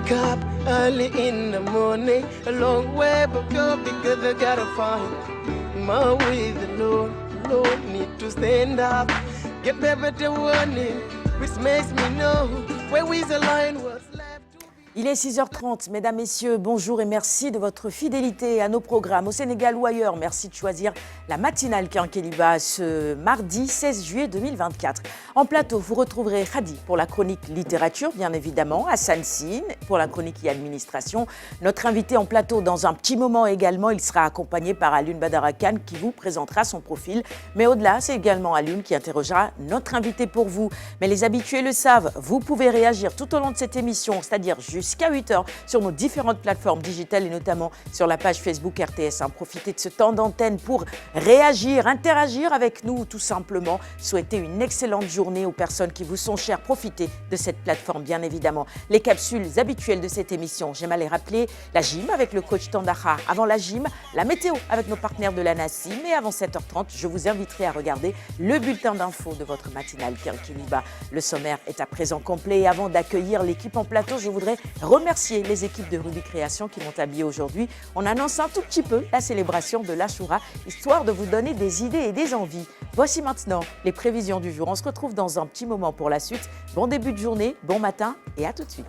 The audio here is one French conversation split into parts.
wake up early in the morning, a long way but go because I gotta find my way. The Lord need to stand up, get better to warning, which makes me know where is the line was left. Il est 6h30, mesdames, messieurs, bonjour et merci de votre fidélité à nos programmes au Sénégal ou ailleurs. Merci de choisir la matinale Quinqueliba ce mardi 16 juillet 2024. En plateau, vous retrouverez Khadi pour la chronique littérature, bien évidemment, Hassan Sine pour la chronique et administration. Notre invité en plateau dans un petit moment également, il sera accompagné par Alioune Badara Kane qui vous présentera son profil. Mais au-delà, c'est également Alioune qui interrogera notre invité pour vous. Mais les habitués le savent, vous pouvez réagir tout au long de cette émission, c'est-à-dire jusqu'à 8h sur nos différentes plateformes digitales et notamment sur la page Facebook RTS. Profitez de ce temps d'antenne pour réagir, interagir avec nous tout simplement. Souhaitez une excellente journée aux personnes qui vous sont chères. Profitez de cette plateforme bien évidemment. Les capsules habituelles de cette émission, j'aime à les rappeler, la gym avec le coach Tandara. Avant la gym, la météo avec nos partenaires de la NACIM. Et avant 7h30, je vous inviterai à regarder le bulletin d'info de votre matinale Quinqueliba. Le sommaire est à présent complet et avant d'accueillir l'équipe en plateau, je voudrais remercier les équipes de Ruby Création qui m'ont habillé aujourd'hui. On annonce un tout petit peu la célébration de l'Achoura, histoire de vous donner des idées et des envies. Voici maintenant les prévisions du jour. On se retrouve dans un petit moment pour la suite. Bon début de journée, bon matin et à tout de suite.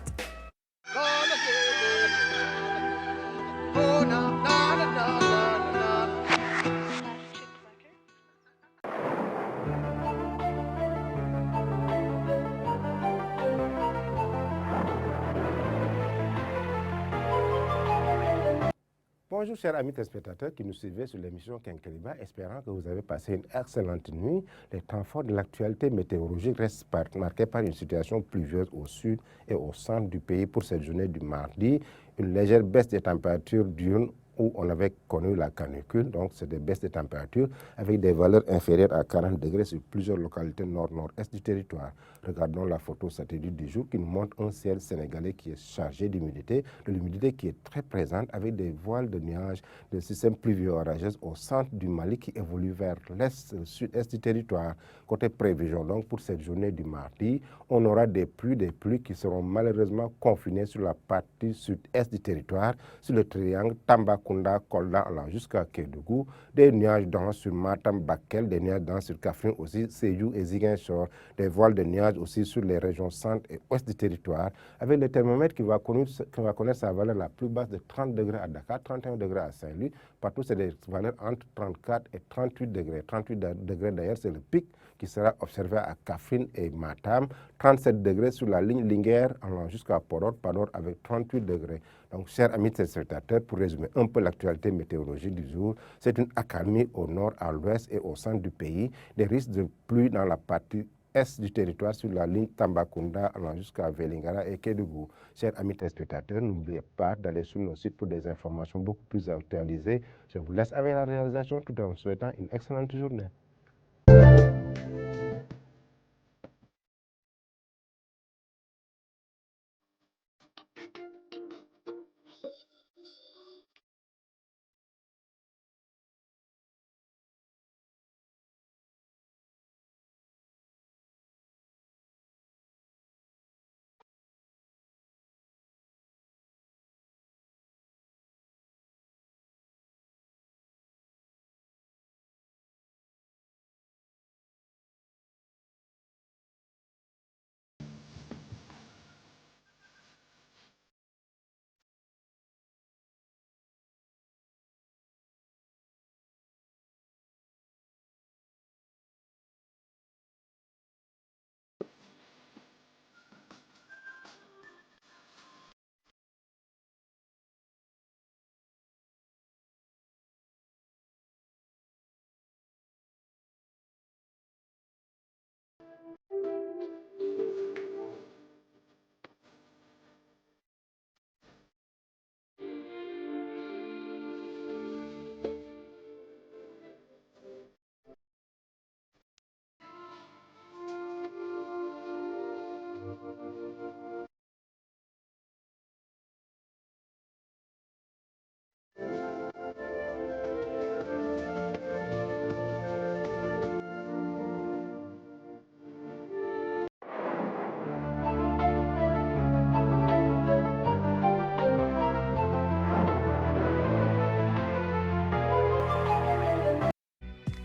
Bonjour chers amis téléspectateurs qui nous suivez sur l'émission Quinqueliba, espérant que vous avez passé une excellente nuit. Les temps forts de l'actualité météorologique restent marqués par une situation pluvieuse au sud et au centre du pays pour cette journée du mardi. Une légère baisse des températures diurnes où on avait connu la canicule, donc c'est des baisses de température avec des valeurs inférieures à 40 degrés sur plusieurs localités nord-nord-est du territoire. Regardons la photo satellite du jour qui nous montre un ciel sénégalais qui est chargé d'humidité, de l'humidité qui est très présente avec des voiles de nuages, de systèmes pluvio-orageux au centre du Mali qui évolue vers l'est, sud-est du territoire. Côté prévision, donc pour cette journée du mardi, on aura des pluies qui seront malheureusement confinées sur la partie sud-est du territoire, sur le triangle Tambacounda, Kolda, jusqu'à Kédougou, des nuages denses sur Matam, Bakel, des nuages denses sur Kaffrine aussi, Sédhiou et Ziguinchor, des voiles de nuages aussi sur les régions centre et ouest du territoire, avec le thermomètre qui va connaître sa valeur la plus basse de 30 degrés à Dakar, 31 degrés à Saint-Louis. Partout, c'est des valeurs entre 34 et 38 degrés. 38 degrés d'ailleurs, c'est le pic qui sera observé à Kaffrine et Matam. 37 degrés sur la ligne Linguère allant jusqu'à Podor avec 38 degrés. Donc, chers amis téléspectateurs, pour résumer un peu l'actualité météorologique du jour, c'est une accalmie au nord, à l'ouest et au centre du pays. Des risques de pluie dans la partie est du territoire sur la ligne Tambacounda allant jusqu'à Vélingara et Kédougou. Chers amis téléspectateurs, n'oubliez pas d'aller sur nos sites pour des informations beaucoup plus actualisées. Je vous laisse avec la réalisation tout en vous souhaitant une excellente journée.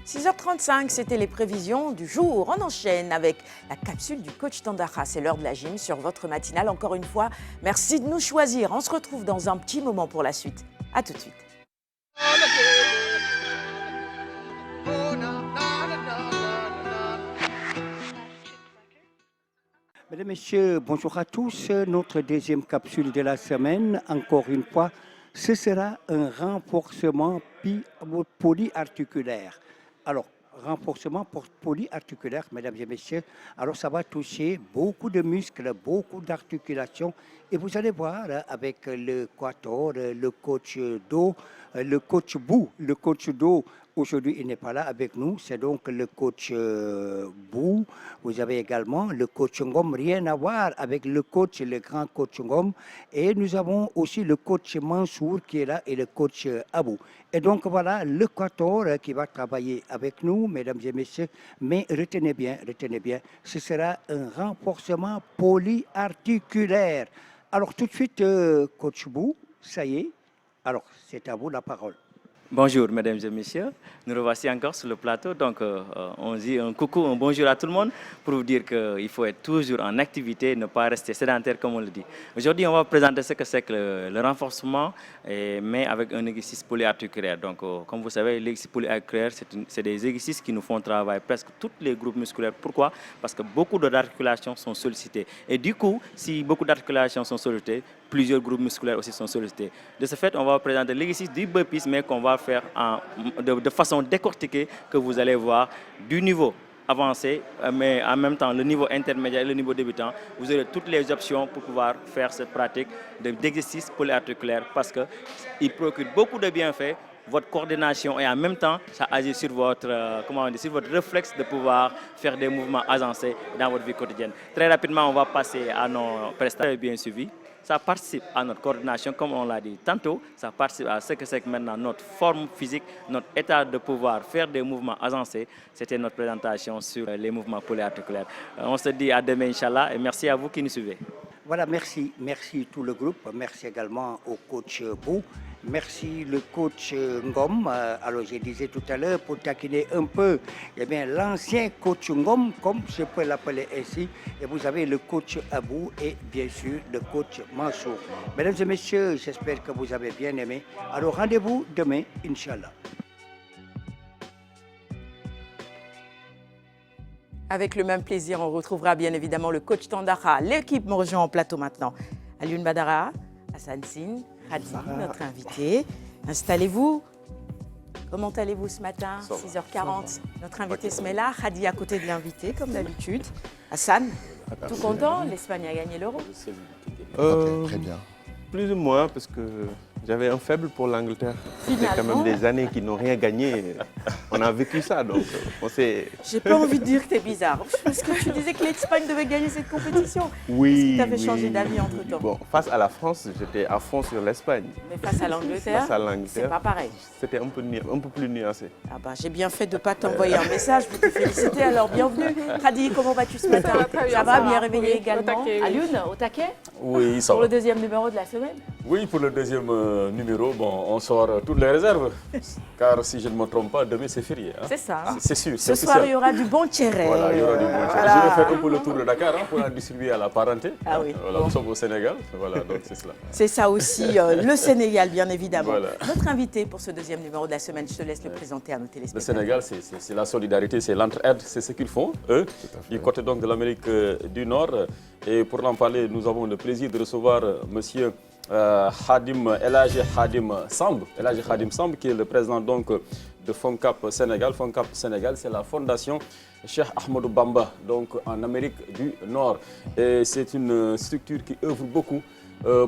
6h35, c'était les prévisions du jour. On enchaîne avec la capsule du coach Tandakha. C'est l'heure de la gym sur votre matinale. Encore une fois, merci de nous choisir. On se retrouve dans un petit moment pour la suite. À tout de suite. Mesdames, Messieurs, bonjour à tous. Notre deuxième capsule de la semaine, encore une fois, ce sera un renforcement polyarticulaire. Alors, renforcement polyarticulaire, mesdames et messieurs, alors ça va toucher beaucoup de muscles, beaucoup d'articulations. Et vous allez voir avec le quator, le coach dos, le coach Bou, le coach dos. Aujourd'hui, il n'est pas là avec nous, c'est donc le coach Bou. Vous avez également le coach Ngom, rien à voir avec le coach, le grand coach Ngom. Et nous avons aussi le coach Mansour qui est là et le coach Abou. Et donc voilà le quator qui va travailler avec nous, mesdames et messieurs. Mais retenez bien, ce sera un renforcement polyarticulaire. Alors tout de suite, coach Bou, ça y est. Alors c'est à vous la parole. Bonjour mesdames et messieurs, nous revoici encore sur le plateau, donc on dit un coucou, un bonjour à tout le monde pour vous dire qu'il faut être toujours en activité, ne pas rester sédentaire comme on le dit. Aujourd'hui on va présenter ce que c'est que le renforcement, mais avec un exercice polyarticulaire. Donc comme vous savez, l'exercice polyarticulaire c'est des exercices qui nous font travailler presque tous les groupes musculaires. Pourquoi? Parce que beaucoup d'articulations sont sollicitées et du coup, si beaucoup d'articulations sont sollicitées, plusieurs groupes musculaires aussi sont sollicités. De ce fait, on va présenter l'exercice du burpees, mais qu'on va faire de façon décortiquée, que vous allez voir du niveau avancé, mais en même temps le niveau intermédiaire et le niveau débutant. Vous aurez toutes les options pour pouvoir faire cette pratique d'exercice polyarticulaire parce qu'il procure beaucoup de bienfaits, votre coordination et en même temps, ça agit sur votre, sur votre réflexe de pouvoir faire des mouvements avancés dans votre vie quotidienne. Très rapidement, on va passer à nos prestations bien suivies. Ça participe à notre coordination, comme on l'a dit tantôt, ça participe à ce que c'est maintenant notre forme physique, notre état de pouvoir faire des mouvements avancés. C'était notre présentation sur les mouvements polyarticulaires. On se dit à demain, Inch'Allah, et merci à vous qui nous suivez. Voilà, merci tout le groupe. Merci également au coach Bou. Merci le coach Ngom. Alors, je disais tout à l'heure, pour taquiner un peu, eh bien, l'ancien coach Ngom, comme je peux l'appeler ainsi, et vous avez le coach Abou et bien sûr le coach Mansour. Mesdames et messieurs, j'espère que vous avez bien aimé. Alors, rendez-vous demain, Inch'Allah. Avec le même plaisir, on retrouvera bien évidemment le coach Tandakha. L'équipe me rejoint en plateau maintenant. Alioune Badara, Hassan Sine, Khady, notre invité. Installez-vous. Comment allez-vous ce matin? 6h40. Notre invité se met là. Khady à côté de l'invité, comme d'habitude. Hassan, tout content? L'Espagne a gagné l'Euro. Très bien. Plus ou moins, parce que j'avais un faible pour l'Angleterre. Il y a quand même des années qu'ils n'ont rien gagné. On a vécu ça, donc on s'est... J'ai pas envie de dire que t'es bizarre, parce que tu disais que l'Espagne devait gagner cette compétition. Oui, est-ce que tu avais changé d'avis entre-temps? Bon, face à la France, j'étais à fond sur l'Espagne. Mais face à l'Angleterre, c'est pas pareil. C'était un peu plus nuancé. Ah bah, j'ai bien fait de ne pas t'envoyer un message pour te féliciter, alors bienvenue. Khady, comment vas-tu ce matin? Ça va, bien réveillé également. Alioune, au taquet? Oui, ça va. Pour le deuxième numéro de la semaine? Oui, pour le deuxième numéro, bon, on sort toutes les réserves. Car si je ne me trompe pas, demain c'est férié. Hein? C'est ça. C'est sûr. Ce soir, il y aura du bon théré. Voilà, il y aura du bon théré. Voilà. Je vais faire un peu le tour de Dakar pour la distribuer à la parenté. Ah oui. Voilà, bon. Nous sommes au Sénégal. Voilà, donc c'est cela. C'est ça aussi, le Sénégal, bien évidemment. Voilà. Notre invité pour ce deuxième numéro de la semaine, je te laisse le présenter à nos Le téléspectateurs. Sénégal, c'est la solidarité, c'est l'entraide, c'est ce qu'ils font, eux, du côté donc de l'Amérique du Nord. Et pour en parler, nous avons le plaisir de recevoir monsieur El Hadji Khadim Samb, qui est le président donc de FONCAP Sénégal. FONCAP Sénégal, c'est la fondation Cheikh Ahmadou Bamba, donc en Amérique du Nord. Et c'est une structure qui œuvre beaucoup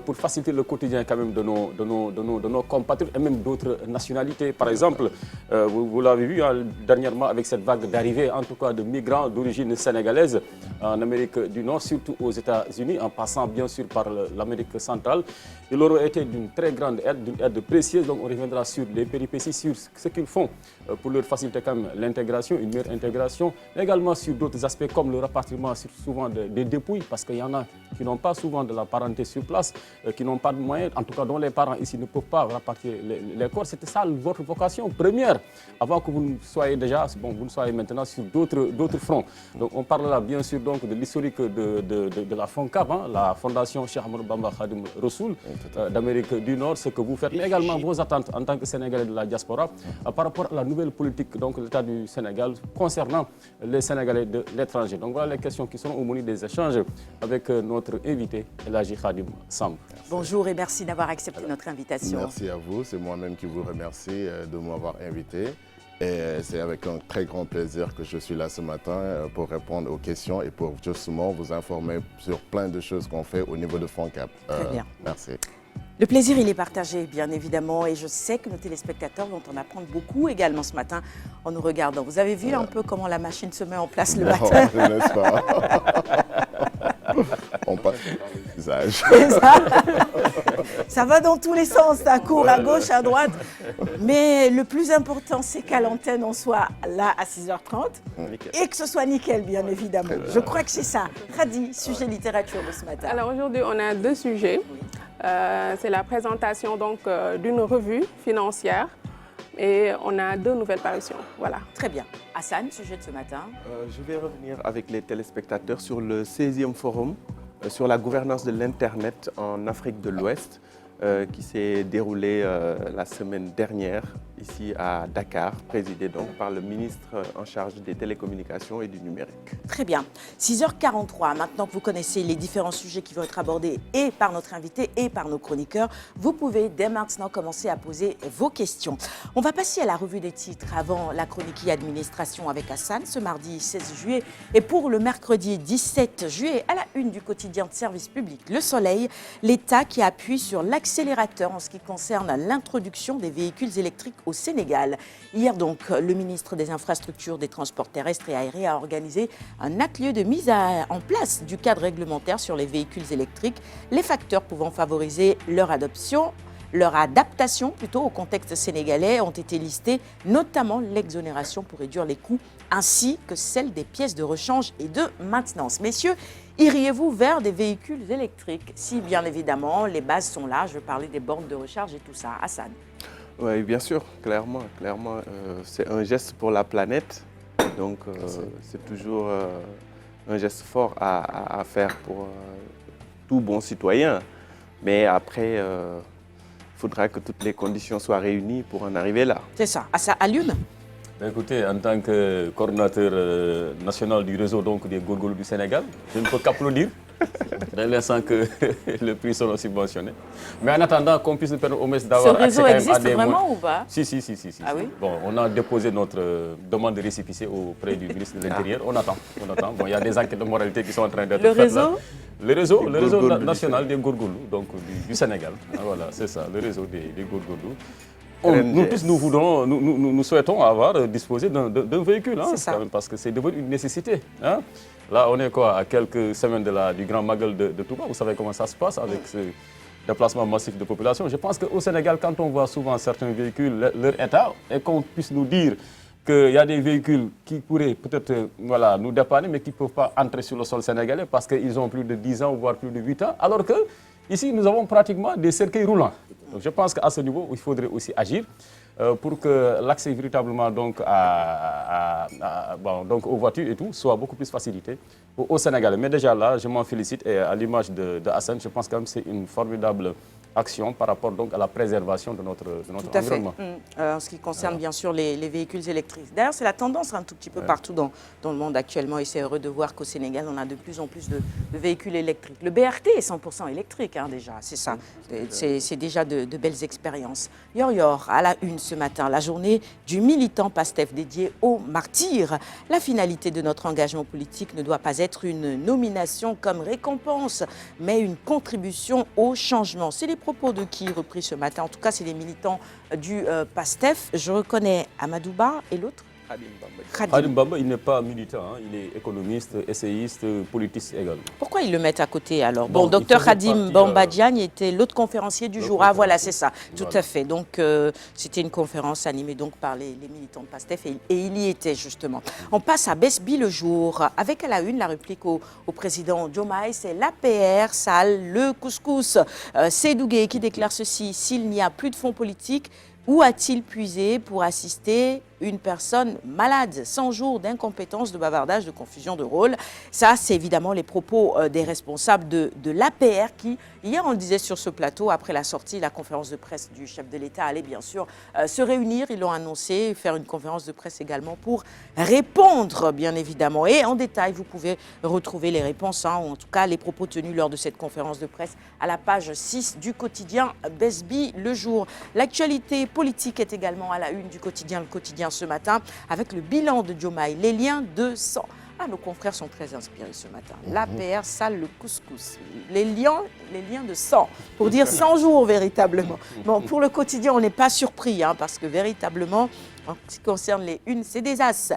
pour faciliter le quotidien quand même de nos compatriotes et même d'autres nationalités. Par exemple, vous l'avez vu dernièrement avec cette vague d'arrivée, en tout cas de migrants d'origine sénégalaise en Amérique du Nord, surtout aux États-Unis, en passant bien sûr par l'Amérique centrale. Il aurait été d'une très grande aide, d'une aide précieuse. Donc on reviendra sur les péripéties, sur ce qu'ils font pour leur faciliter quand même l'intégration, une meilleure intégration, mais également sur d'autres aspects comme le rapatriement souvent des dépouilles, parce qu'il y en a qui n'ont pas souvent de la parenté sur place. classes qui n'ont pas de moyens, en tout cas dont les parents ici ne peuvent pas rapatrier les corps. C'était ça votre vocation première, avant que vous ne soyez déjà, bon, vous ne soyez maintenant sur d'autres fronts. Donc on parle là bien sûr donc de l'historique de la FONCAB, hein, la Fondation Cheikh Ahmadou Bamba Khadim Rassoul d'Amérique du Nord, ce que vous faites, mais également vos attentes en tant que Sénégalais de la diaspora par rapport à la nouvelle politique donc l'État du Sénégal concernant les Sénégalais de l'étranger. Donc voilà les questions qui seront au menu des échanges avec notre invité, El Hadji Khadim Samb. Bonjour et merci d'avoir accepté notre invitation. Merci à vous, c'est moi-même qui vous remercie de m'avoir invité. Et c'est avec un très grand plaisir que je suis là ce matin pour répondre aux questions et pour justement vous informer sur plein de choses qu'on fait au niveau de FONCAB. Très bien. Merci. Le plaisir, il est partagé, bien évidemment, et je sais que nos téléspectateurs vont en apprendre beaucoup également ce matin en nous regardant. Vous avez vu un peu comment la machine se met en place le matin? N'est-ce pas? On passe par le visage. Ça va dans tous les sens, ça court à gauche, à droite. Mais le plus important, c'est qu'à l'antenne, on soit là à 6h30 et que ce soit nickel, bien évidemment. Je crois que c'est ça. Khadi, sujet littérature de ce matin. Alors aujourd'hui, on a deux sujets. C'est la présentation donc d'une revue financière et on a deux nouvelles parutions. Voilà. Très bien. Hassan, sujet de ce matin. Je vais revenir avec les téléspectateurs sur le 16e forum sur la gouvernance de l'Internet en Afrique de l'Ouest qui s'est déroulé la semaine dernière ici à Dakar, présidé donc par le ministre en charge des télécommunications et du numérique. Très bien. 6h43, maintenant que vous connaissez les différents sujets qui vont être abordés et par notre invité et par nos chroniqueurs, vous pouvez dès maintenant commencer à poser vos questions. On va passer à la revue des titres avant la chronique administration avec Hassan ce mardi 16 juillet. Et pour le mercredi 17 juillet, à la une du quotidien de service public Le Soleil, l'État qui appuie sur l'accélérateur en ce qui concerne l'introduction des véhicules électriques au Sénégal. Hier donc, le ministre des Infrastructures, des Transports terrestres et aériens a organisé un atelier de mise en place du cadre réglementaire sur les véhicules électriques, les facteurs pouvant favoriser leur adaptation au contexte sénégalais ont été listés, notamment l'exonération pour réduire les coûts, ainsi que celle des pièces de rechange et de maintenance. Messieurs, iriez-vous vers des véhicules électriques? Si bien évidemment, les bases sont là, je vais parler des bornes de recharge et tout ça. Hassan. Oui, bien sûr, clairement, c'est un geste pour la planète, donc c'est toujours un geste fort à faire pour tout bon citoyen, mais après, il faudra que toutes les conditions soient réunies pour en arriver là. C'est ça. Alioune? Écoutez, en tant que coordinateur national du réseau donc, des Gourgoulous du Sénégal, je ne peux qu'applaudir dès l'instant que le prix sera subventionné. Mais en attendant qu'on puisse nous permettre au moins d'avoir accès à des moyens. Ce réseau existe vraiment ou pas? Si. Ah oui? Bon, on a déposé notre demande de récépissé auprès du ministre de l'Intérieur. On attend. Bon, il y a des enquêtes de moralité qui sont en train d'être faites là. Le réseau national des Gourgoulous, donc du Sénégal. Voilà, c'est ça, le réseau des Gourgoulous. Nous tous, nous souhaitons disposer d'un véhicule, hein, quand même, parce que c'est devenu une nécessité. Hein. Là, on est quoi, à quelques semaines du Grand Magal de Touba. Vous savez comment ça se passe avec ce déplacement massif de population. Je pense qu'au Sénégal, quand on voit souvent certains véhicules, leur état, et qu'on puisse nous dire qu'il y a des véhicules qui pourraient peut-être nous dépanner, mais qui ne peuvent pas entrer sur le sol sénégalais parce qu'ils ont plus de 10 ans, voire plus de 8 ans, alors que ici, nous avons pratiquement des cercueils roulants. Donc, je pense qu'à ce niveau, il faudrait aussi agir pour que l'accès véritablement donc, donc aux voitures et tout soit beaucoup plus facilité au Sénégal. Mais déjà là, je m'en félicite et à l'image de Hassan, je pense quand même que c'est une formidable action par rapport donc à la préservation de notre environnement. En ce qui concerne bien sûr les véhicules électriques. D'ailleurs, c'est la tendance un tout petit peu partout dans le monde actuellement et c'est heureux de voir qu'au Sénégal, on a de plus en plus de véhicules électriques. Le BRT est 100% électrique déjà, c'est ça. C'est déjà de belles expériences. Yor, à la une ce matin, la journée du militant PASTEF dédié aux martyrs. La finalité de notre engagement politique ne doit pas être une nomination comme récompense, mais une contribution au changement. C'est les propos de qui repris ce matin? En tout cas, c'est les militants du PASTEF. Je reconnais Amadouba et l'autre. Khadim Bamba, il n'est pas militant, hein, il est économiste, essayiste, politiste également. Pourquoi ils le mettent à côté alors? Bon, Bon, docteur faisait Khadim partie, Bamba Diagne était l'autre conférencier du jour. Ah voilà, c'est ça, tout Voilà. à fait. Donc c'était une conférence animée donc par les militants de PASTEF et il y était justement. On passe à Besbi le jour avec à la une la réplique au président Diomaye, c'est l'APR sale le couscous. Seydou Gueye qui déclare ceci: s'il n'y a plus de fonds politiques, où a-t-il puisé pour assister une personne malade? 100 jours d'incompétence, de bavardage, de confusion de rôle. Ça, c'est évidemment les propos des responsables de l'APR qui, hier, on le disait sur ce plateau, après la sortie, la conférence de presse du chef de l'État allait bien sûr se réunir. Ils l'ont annoncé, faire une conférence de presse également pour répondre, bien évidemment. Et en détail, vous pouvez retrouver les réponses, hein, ou en tout cas les propos tenus lors de cette conférence de presse à la page 6 du quotidien Besbi le jour. L'actualité politique est également à la une du quotidien Le Quotidien ce matin avec le bilan de Diomaye, les liens de sang. Ah, nos confrères sont très inspirés ce matin. L'APR sale le couscous. Les liens de sang, pour dire 100 jours véritablement. Bon, pour le quotidien, on n'est pas surpris, hein, parce que véritablement, en ce qui concerne les unes, c'est des as.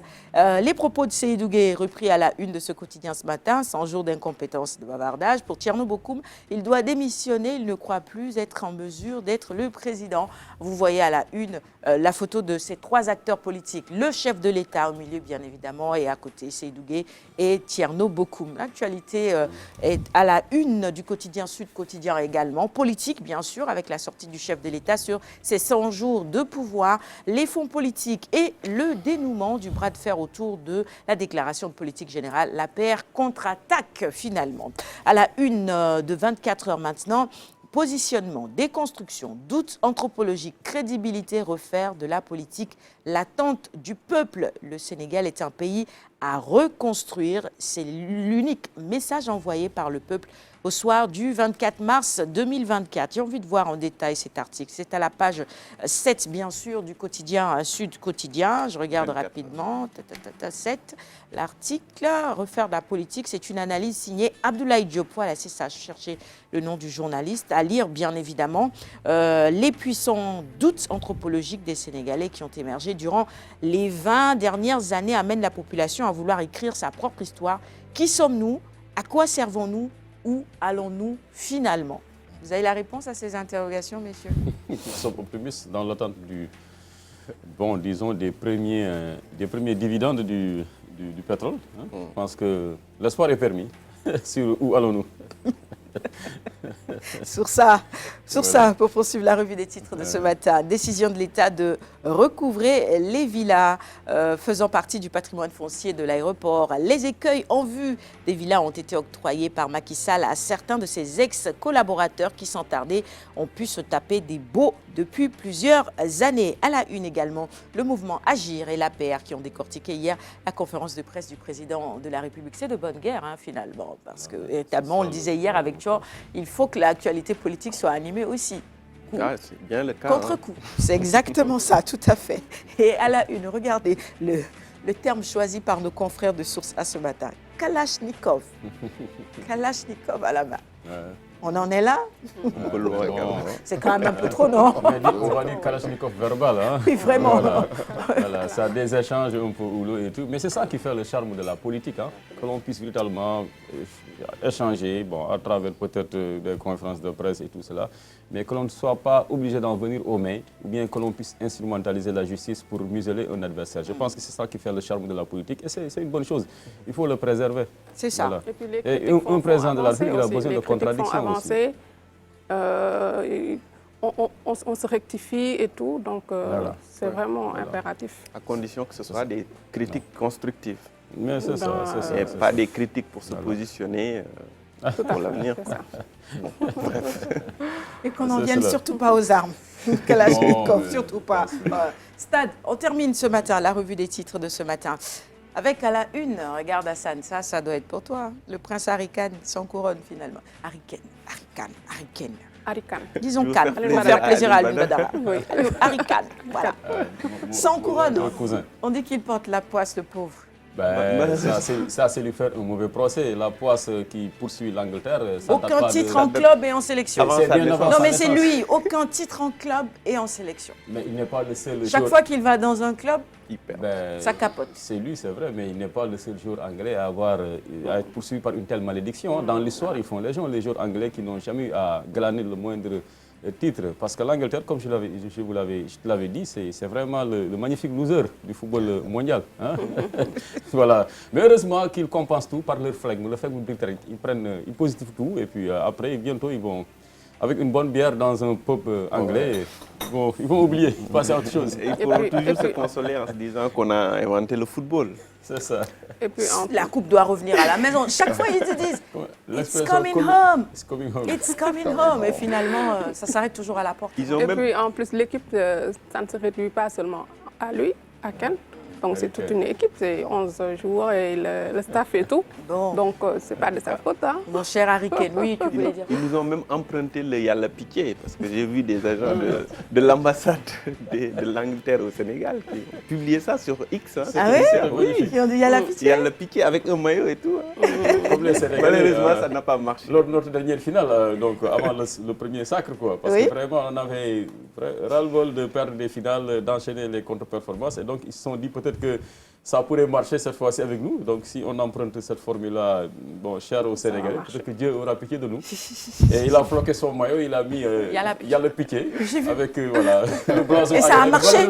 Les propos de Seydou Gueye repris à la une de ce quotidien ce matin, 100 jours d'incompétence et de bavardage. Pour Thierno Bocoum, il doit démissionner, il ne croit plus être en mesure d'être le président. Vous voyez à la une la photo de ces trois acteurs politiques. Le chef de l'État au milieu, bien évidemment, et à côté, Seydou Gueye et Thierno Bocoum. L'actualité est à la une du quotidien Sud Quotidien également. Politique, bien sûr, avec la sortie du chef de l'État sur ses 100 jours de pouvoir, les fonds politiques et le dénouement du bras de fer autour de la déclaration de politique générale. L'APR contre-attaque finalement. À la une de 24 heures maintenant, positionnement, déconstruction, doute anthropologique, crédibilité, refaire de la politique, l'attente du peuple. Le Sénégal est un pays à reconstruire. C'est l'unique message envoyé par le peuple au soir du 24 mars 2024. J'ai envie de voir en détail cet article. C'est à la page 7, bien sûr, du quotidien Sud Quotidien. Je regarde 24. rapidement. 7. L'article, refaire de la politique, c'est une analyse signée Abdoulaye Diop. Voilà, c'est ça, je cherchais le nom du journaliste. À lire, bien évidemment, les puissants doutes anthropologiques des Sénégalais qui ont émergé durant les 20 dernières années amènent la population à vouloir écrire sa propre histoire. Qui sommes-nous? À quoi servons-nous? Où allons-nous finalement? Vous avez la réponse à ces interrogations, messieurs? Nous sommes optimistes dans l'attente des premiers dividendes du pétrole. Hein. Je pense que l'espoir est permis. Sur où allons-nous? Sur ça, pour poursuivre la revue des titres de ce matin, décision de l'État de recouvrer les villas faisant partie du patrimoine foncier de l'aéroport. Les écueils en vue des villas ont été octroyés par Macky Sall à certains de ses ex-collaborateurs qui, sans tarder, ont pu se taper des baux depuis plusieurs années. À la une également, le mouvement Agir et l'APR qui ont décortiqué hier la conférence de presse du président de la République. C'est de bonne guerre, hein, finalement, parce que, véritablement, on le disait hier avec Thior, il faut que l'actualité politique soit animée aussi. Ah, c'est bien le cas. Contre-coup, c'est exactement ça, tout à fait. Et à la une, regardez le terme choisi par nos confrères de Source A ce matin. Kalachnikov. Kalachnikov à la main. Ouais. On en est là? Bon. C'est quand même un peu trop, non? On va dire Kalachnikov verbal. Hein. Oui, vraiment. Voilà, ça a des échanges un peu houleux et tout. Mais c'est ça qui fait le charme de la politique, hein, que l'on puisse véritablement échanger, à travers peut-être des conférences de presse et tout cela, mais que l'on ne soit pas obligé d'en venir aux mains, ou bien que l'on puisse instrumentaliser la justice pour museler un adversaire. Je pense que c'est ça qui fait le charme de la politique et c'est une bonne chose. Il faut le préserver. C'est ça. Voilà. Et puis les Et critiques un président de la avancer République, il a aussi. besoin Les de critiques font contradictions avancer. On se rectifie et tout, donc c'est vraiment impératif. À condition que ce soit des critiques constructives. Mais c'est ça, c'est ça. Et pas des critiques pour se positionner pour l'avenir. C'est ça. Et qu'on n'en C'est vienne cela. surtout pas aux armes. Kalachnikov, mais- surtout pas. Stade, on termine ce matin, la revue des titres de ce matin. Avec à la une, regarde Hassan, ça doit être pour toi. Le prince Harry Kane sans couronne finalement. Harry Kane. Arikan. Disons Je veux calme, faire pour plaisir faire à plaisir à Ali Alun Badara. Badara. Oui. Harry Kane, voilà. Sans couronne. Mon cousin. On dit qu'il porte la poisse, le pauvre. Ben, ça, c'est lui faire un mauvais procès. La poisse qui poursuit l'Angleterre, ça date Aucun pas titre de... en club et en sélection. Non, mais c'est lui, aucun titre en club et en sélection. Mais il n'est pas le seul Chaque fois qu'il va dans un club, ben, ça capote. C'est lui, c'est vrai, mais il n'est pas le seul joueur anglais à être poursuivi par une telle malédiction. Dans l'histoire, ils font les joueurs anglais qui n'ont jamais eu à glaner le moindre titre. Parce que l'Angleterre, comme je te l'avais dit, c'est vraiment le magnifique loser du football mondial. Hein? Voilà. Mais heureusement qu'ils compensent tout par leur flegme. Le flegme britannique, ils positivent tout et puis après, bientôt, ils vont, avec une bonne bière dans un pub anglais, ils vont oublier, passer à autre chose. Et ils pourront toujours se consoler en se disant qu'on a inventé le football. C'est ça. Et puis, la coupe doit revenir à la maison. Chaque fois, ils te disent « It's coming home ». It's coming home. Et finalement, ça s'arrête toujours à la porte. Puis en plus, l'équipe, ça ne se réduit pas seulement à lui, à Ken. Donc c'est toute une équipe, c'est 11 joueurs et le staff et tout. Bon. Donc c'est pas de sa faute. Hein. Mon cher Harry Kane, oui, tu voulais dire. Ils nous ont même emprunté le Yalla Piqué, parce que j'ai vu des agents de l'ambassade de l'Angleterre au Sénégal qui ont publié ça sur X. Hein. Ah oui, qui ont dit Yalla Piqué. Yalla Piqué avec un maillot et tout. Hein. Malheureusement, ça n'a pas marché. Lors de notre dernière finale, donc avant le premier sacre, quoi, parce que vraiment on avait ras-le-bol de perdre des finales, d'enchaîner les contre-performances, et donc ils se sont dit peut-être que ça pourrait marcher cette fois-ci avec nous. Donc si on emprunte cette formule-là, bon, chère au Sénégalais, peut-être que Dieu aura piqué de nous. Et il a floqué son maillot, il a mis Yalla Piqué avec voilà, le blason. Et ça a marché.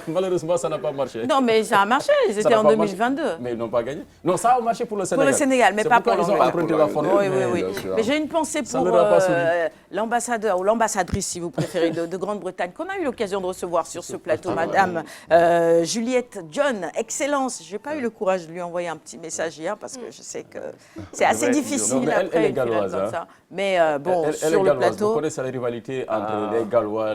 Malheureusement, ça n'a pas marché. Non, mais ça a marché, c'était en 2022. Mais ils n'ont pas gagné. Non, ça a marché pour le Sénégal. Pour le Sénégal, mais pas pour l'Angleterre. Ils ont emprunté la formule. Oui. Mais j'ai une pensée pour l'ambassadeur ou l'ambassadrice, si vous préférez, de Grande-Bretagne, qu'on a eu l'occasion de recevoir sur ce plateau, Madame Juliette John, excellence. Je n'ai pas eu le courage de lui envoyer un petit message hier parce que je sais que c'est assez difficile après une finale comme ça. Mais bon, sur le plateau... Vous connaissez la rivalité entre les Gallois,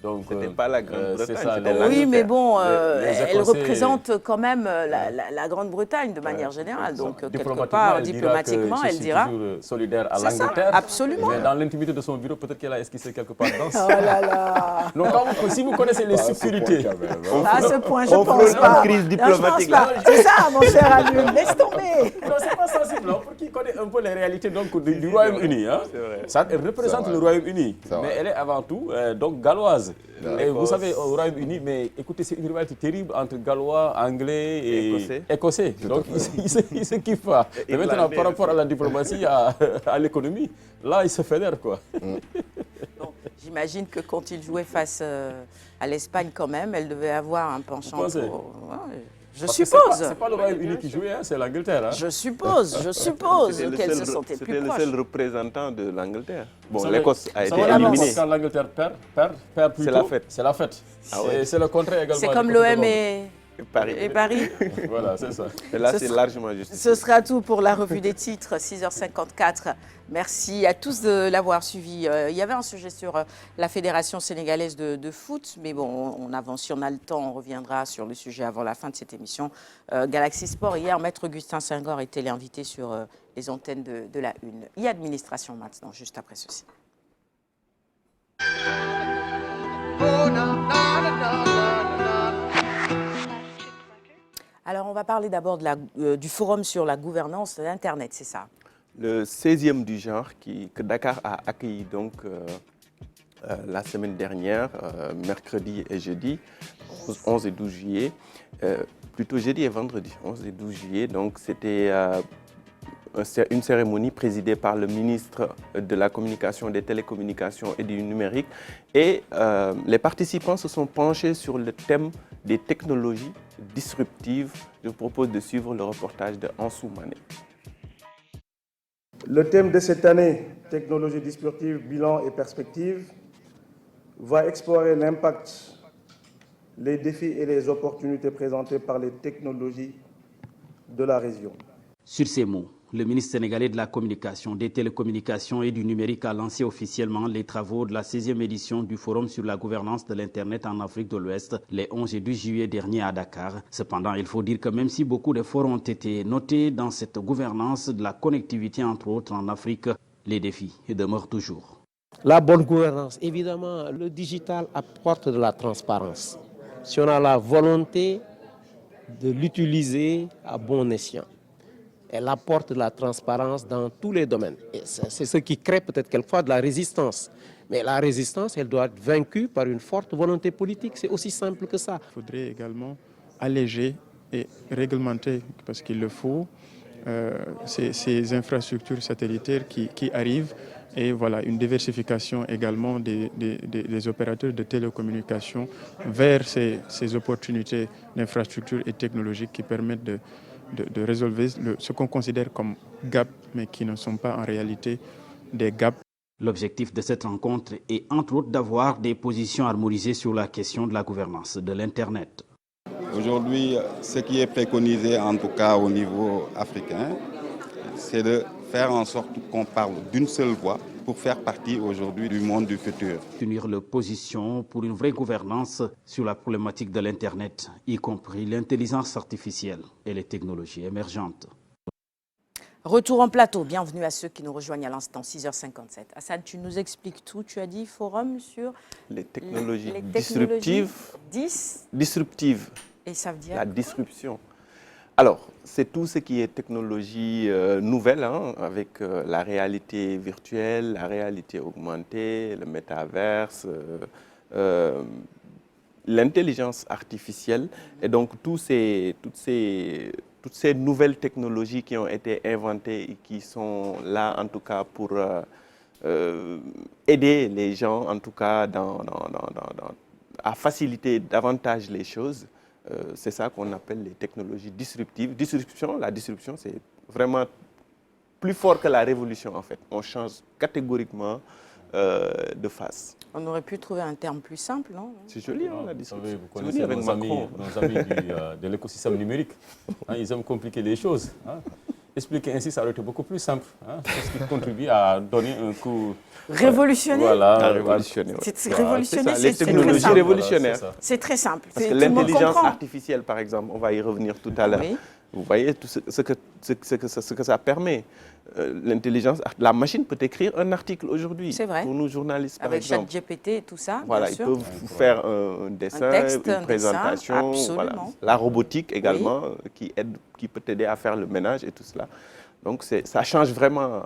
donc... C'était pas la Grande-Bretagne. Oui, mais bon, elle représente quand même la Grande-Bretagne de manière générale. Donc, quelque part, diplomatiquement, elle dira... Je suis toujours solidaire à l'Angleterre. Absolument. Mais dans l'intimité de son bureau, peut-être qu'elle a esquissé quelque part dans Oh là là. Donc, si vous connaissez les subtilités... À ce point, je pense pas. C'est ça, mon cher Alioune, laisse tomber. Non, c'est pas sensible, non, pour qui connaît un peu les réalités donc, du Royaume-Uni. Hein. Ça, elle représente le Royaume-Uni, mais elle est avant tout donc galloise. Et vous savez, au Royaume-Uni, mais écoutez, c'est une rivalité terrible entre Gallois, Anglais et Écossais. Donc, ils se kiffent pas. Et maintenant, par rapport à la diplomatie, à l'économie, là, ils se fédèrent, quoi. Bon, j'imagine que quand il jouait face à l'Espagne, quand même, elle devait avoir un penchant pour... Je suppose. C'est pas le Royaume-Uni qui jouait, hein, c'est l'Angleterre. Hein. Je suppose qu'elle se sentait plus proche. C'était le seul représentant de l'Angleterre. Bon, l'Écosse a été éliminée. Quand l'Angleterre perd plus tôt, c'est la fête. C'est le contraire également. C'est comme l'OM et Paris. Voilà, c'est ça. Et là, c'est largement justifié. Ce sera tout pour la revue des titres, 6h54. Merci à tous de l'avoir suivi. Il y avait un sujet sur la Fédération sénégalaise de foot, mais bon, on avance, si on a le temps, on reviendra sur le sujet avant la fin de cette émission. Galaxy Sport, hier, Maître Augustin Senghor était l'invité sur les antennes de la Une. Il y a administration maintenant, juste après ceci. Alors, on va parler d'abord du forum sur la gouvernance de l'Internet, c'est ça? Le 16e du genre que Dakar a accueilli donc, la semaine dernière, mercredi et jeudi, 11 et 12 juillet, plutôt jeudi et vendredi, 11 et 12 juillet. Donc, c'était une cérémonie présidée par le ministre de la Communication, des Télécommunications et du Numérique. Et les participants se sont penchés sur le thème des technologies disruptives. Je vous propose de suivre le reportage de Ansou Mané. Le thème de cette année, technologies disruptives, bilan et perspectives, va explorer l'impact, les défis et les opportunités présentées par les technologies de la région. Sur ces mots, le ministre sénégalais de la Communication, des Télécommunications et du Numérique a lancé officiellement les travaux de la 16e édition du Forum sur la gouvernance de l'Internet en Afrique de l'Ouest, les 11 et 12 juillet dernier à Dakar. Cependant, il faut dire que même si beaucoup d'efforts ont été notés dans cette gouvernance de la connectivité, entre autres en Afrique, les défis demeurent toujours. La bonne gouvernance, évidemment, le digital apporte de la transparence. Si on a la volonté de l'utiliser à bon escient. Elle apporte de la transparence dans tous les domaines. Et c'est ce qui crée peut-être quelquefois de la résistance. Mais la résistance, elle doit être vaincue par une forte volonté politique. C'est aussi simple que ça. Il faudrait également alléger et réglementer, parce qu'il le faut, ces infrastructures satellitaires qui arrivent. Et voilà, une diversification également des opérateurs de télécommunications vers ces opportunités d'infrastructures et technologiques qui permettent de résolver ce qu'on considère comme gaps, mais qui ne sont pas en réalité des gaps. L'objectif de cette rencontre est entre autres d'avoir des positions harmonisées sur la question de la gouvernance de l'Internet. Aujourd'hui, ce qui est préconisé, en tout cas au niveau africain, c'est de faire en sorte qu'on parle d'une seule voix pour faire partie aujourd'hui du monde du futur. Tenir leur position pour une vraie gouvernance sur la problématique de l'Internet, y compris l'intelligence artificielle et les technologies émergentes. Retour en plateau, bienvenue à ceux qui nous rejoignent à l'instant, 6h57. Hassan, tu nous expliques tout, tu as dit forum sur les technologies, disruptives. Disruptives. Et ça veut dire la disruption. Alors, c'est tout ce qui est technologie nouvelle, hein, avec la réalité virtuelle, la réalité augmentée, le métaverse, l'intelligence artificielle, et donc toutes ces nouvelles technologies qui ont été inventées et qui sont là, en tout cas, pour aider les gens, en tout cas, à faciliter davantage les choses. C'est ça qu'on appelle les technologies disruptives. La disruption, c'est vraiment plus fort que la révolution, en fait. On change catégoriquement de face. On aurait pu trouver un terme plus simple, non? C'est joli, hein, la disruption. Vous connaissez nos amis de l'écosystème numérique. Hein, ils aiment compliquer les choses. Hein. Expliquer ainsi, ça aurait été beaucoup plus simple. Hein, ce qui contribue à donner un coup... révolutionnaire. Voilà, révolutionnaire. C'est révolutionnaire. Les technologies révolutionnaires. C'est très simple. Parce que l'intelligence artificielle, par exemple, on va y revenir tout à l'heure. Oui. Vous voyez tout ce que ça permet. L'intelligence, la machine peut écrire un article aujourd'hui. C'est vrai. Pour nous journalistes, par exemple. Avec ChatGPT et tout ça. Voilà, ils peuvent faire un dessin, une présentation. Voilà. La robotique également, qui peut t'aider à faire le ménage et tout cela. Donc ça change vraiment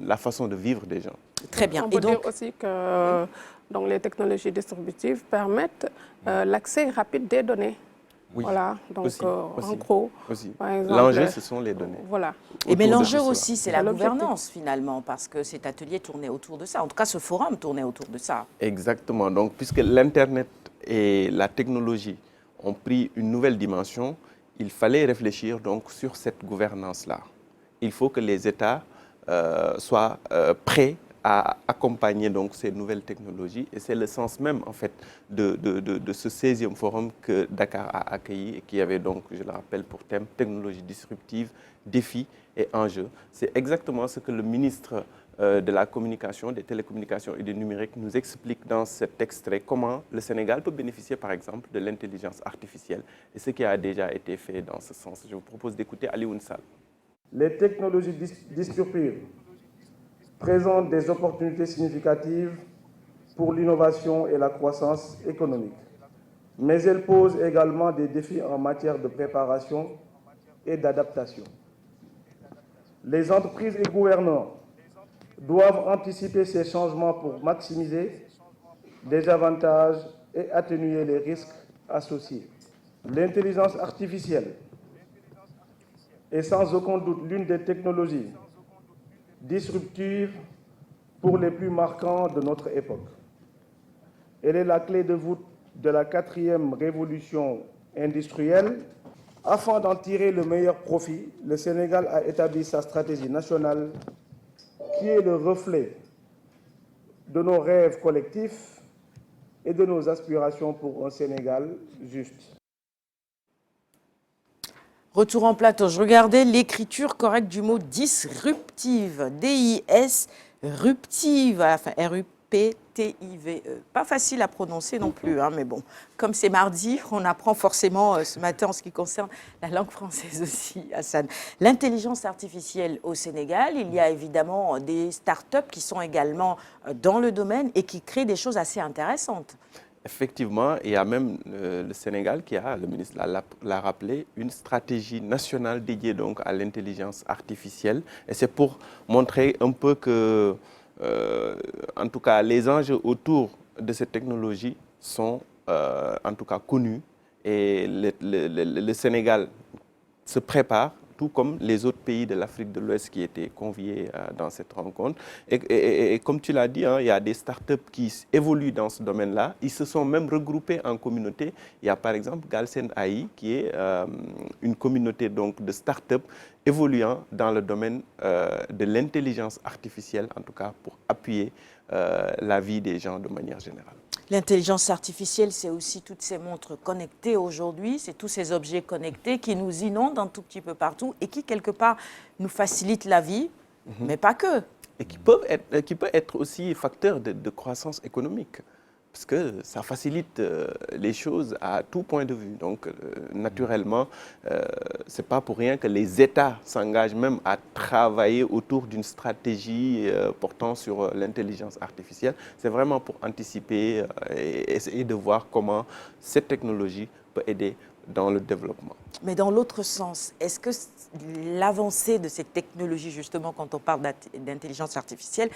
la façon de vivre des gens. Très bien. On peut dire aussi que donc, les technologies distributives permettent l'accès rapide des données. Oui. Voilà, donc aussi, en gros, par exemple... L'enjeu, ce sont les données. Voilà. Mais l'enjeu aussi, c'est la gouvernance finalement, parce que cet atelier tournait autour de ça. En tout cas, ce forum tournait autour de ça. Exactement. Donc, puisque l'Internet et la technologie ont pris une nouvelle dimension, il fallait réfléchir donc sur cette gouvernance-là. Il faut que les États soient prêts à accompagner donc ces nouvelles technologies. Et c'est le sens même, en fait, de ce 16e forum que Dakar a accueilli et qui avait donc, je le rappelle, pour thème technologie disruptive, défis et enjeux. C'est exactement ce que le ministre de la communication, des télécommunications et du numérique nous explique dans cet extrait, comment le Sénégal peut bénéficier, par exemple, de l'intelligence artificielle et ce qui a déjà été fait dans ce sens. Je vous propose d'écouter Alioune Sall. Les technologies disruptives présentent des opportunités significatives pour l'innovation et la croissance économique. Mais elles posent également des défis en matière de préparation et d'adaptation. Les entreprises et gouvernants doivent anticiper ces changements pour maximiser des avantages et atténuer les risques associés. L'intelligence artificielle est sans aucun doute l'une des technologies disruptive pour les plus marquants de notre époque. Elle est la clé de voûte de la 4e révolution industrielle. Afin d'en tirer le meilleur profit, le Sénégal a établi sa stratégie nationale qui est le reflet de nos rêves collectifs et de nos aspirations pour un Sénégal juste. Retour en plateau, je regardais l'écriture correcte du mot disruptive, D-I-S, ruptive, enfin R-U-P-T-I-V-E. Pas facile à prononcer non plus, hein, mais bon, comme c'est mardi, on apprend forcément ce matin en ce qui concerne la langue française aussi, Hassan. L'intelligence artificielle au Sénégal, il y a évidemment des start-up qui sont également dans le domaine et qui créent des choses assez intéressantes. effectivement, il y a même le Sénégal qui a, le ministre l'a rappelé, une stratégie nationale dédiée donc à l'intelligence artificielle. Et c'est pour montrer un peu que, en tout cas, les enjeux autour de cette technologie sont en tout cas connus. Et le Sénégal se prépare, tout comme les autres pays de l'Afrique de l'Ouest qui étaient conviés dans cette rencontre. Et comme tu l'as dit, hein, il y a des startups qui évoluent dans ce domaine-là. Ils se sont même regroupés en communauté. Il y a par exemple Galsen AI, qui est une communauté donc, de startups évoluant dans le domaine de l'intelligence artificielle, en tout cas pour appuyer la vie des gens de manière générale. L'intelligence artificielle, c'est aussi toutes ces montres connectées aujourd'hui, c'est tous ces objets connectés qui nous inondent un tout petit peu partout et qui, quelque part, nous facilitent la vie, mais pas que. Et qui peut être aussi facteur de croissance économique, parce que ça facilite les choses à tout point de vue. Donc, naturellement, ce n'est pas pour rien que les États s'engagent même à travailler autour d'une stratégie portant sur l'intelligence artificielle. C'est vraiment pour anticiper et essayer de voir comment cette technologie peut aider dans le développement. Mais dans l'autre sens, est-ce que l'avancée de ces technologies, justement, quand on parle d'intelligence artificielle,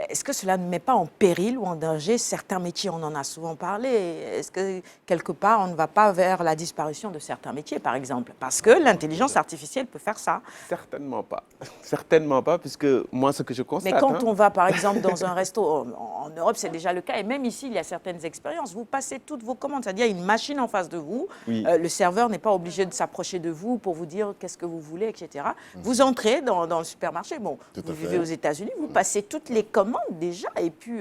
est-ce que cela ne met pas en péril ou en danger certains métiers? On en a souvent parlé. Est-ce que, quelque part, on ne va pas vers la disparition de certains métiers, par exemple? Parce que l'intelligence artificielle peut faire ça. Certainement pas. Certainement pas, puisque moi, ce que je constate... Mais quand on va, par exemple, dans un resto, en Europe, c'est déjà le cas, et même ici, il y a certaines expériences. Vous passez toutes vos commandes, c'est-à-dire il y a une machine en face de vous. Oui. Le serveur n'est pas obligé de s'approcher de vous pour vous dire qu'est-ce que vous voulez, etc. Vous entrez dans le supermarché, bon, vous vivez aux États-Unis, vous passez toutes les commandes déjà, et puis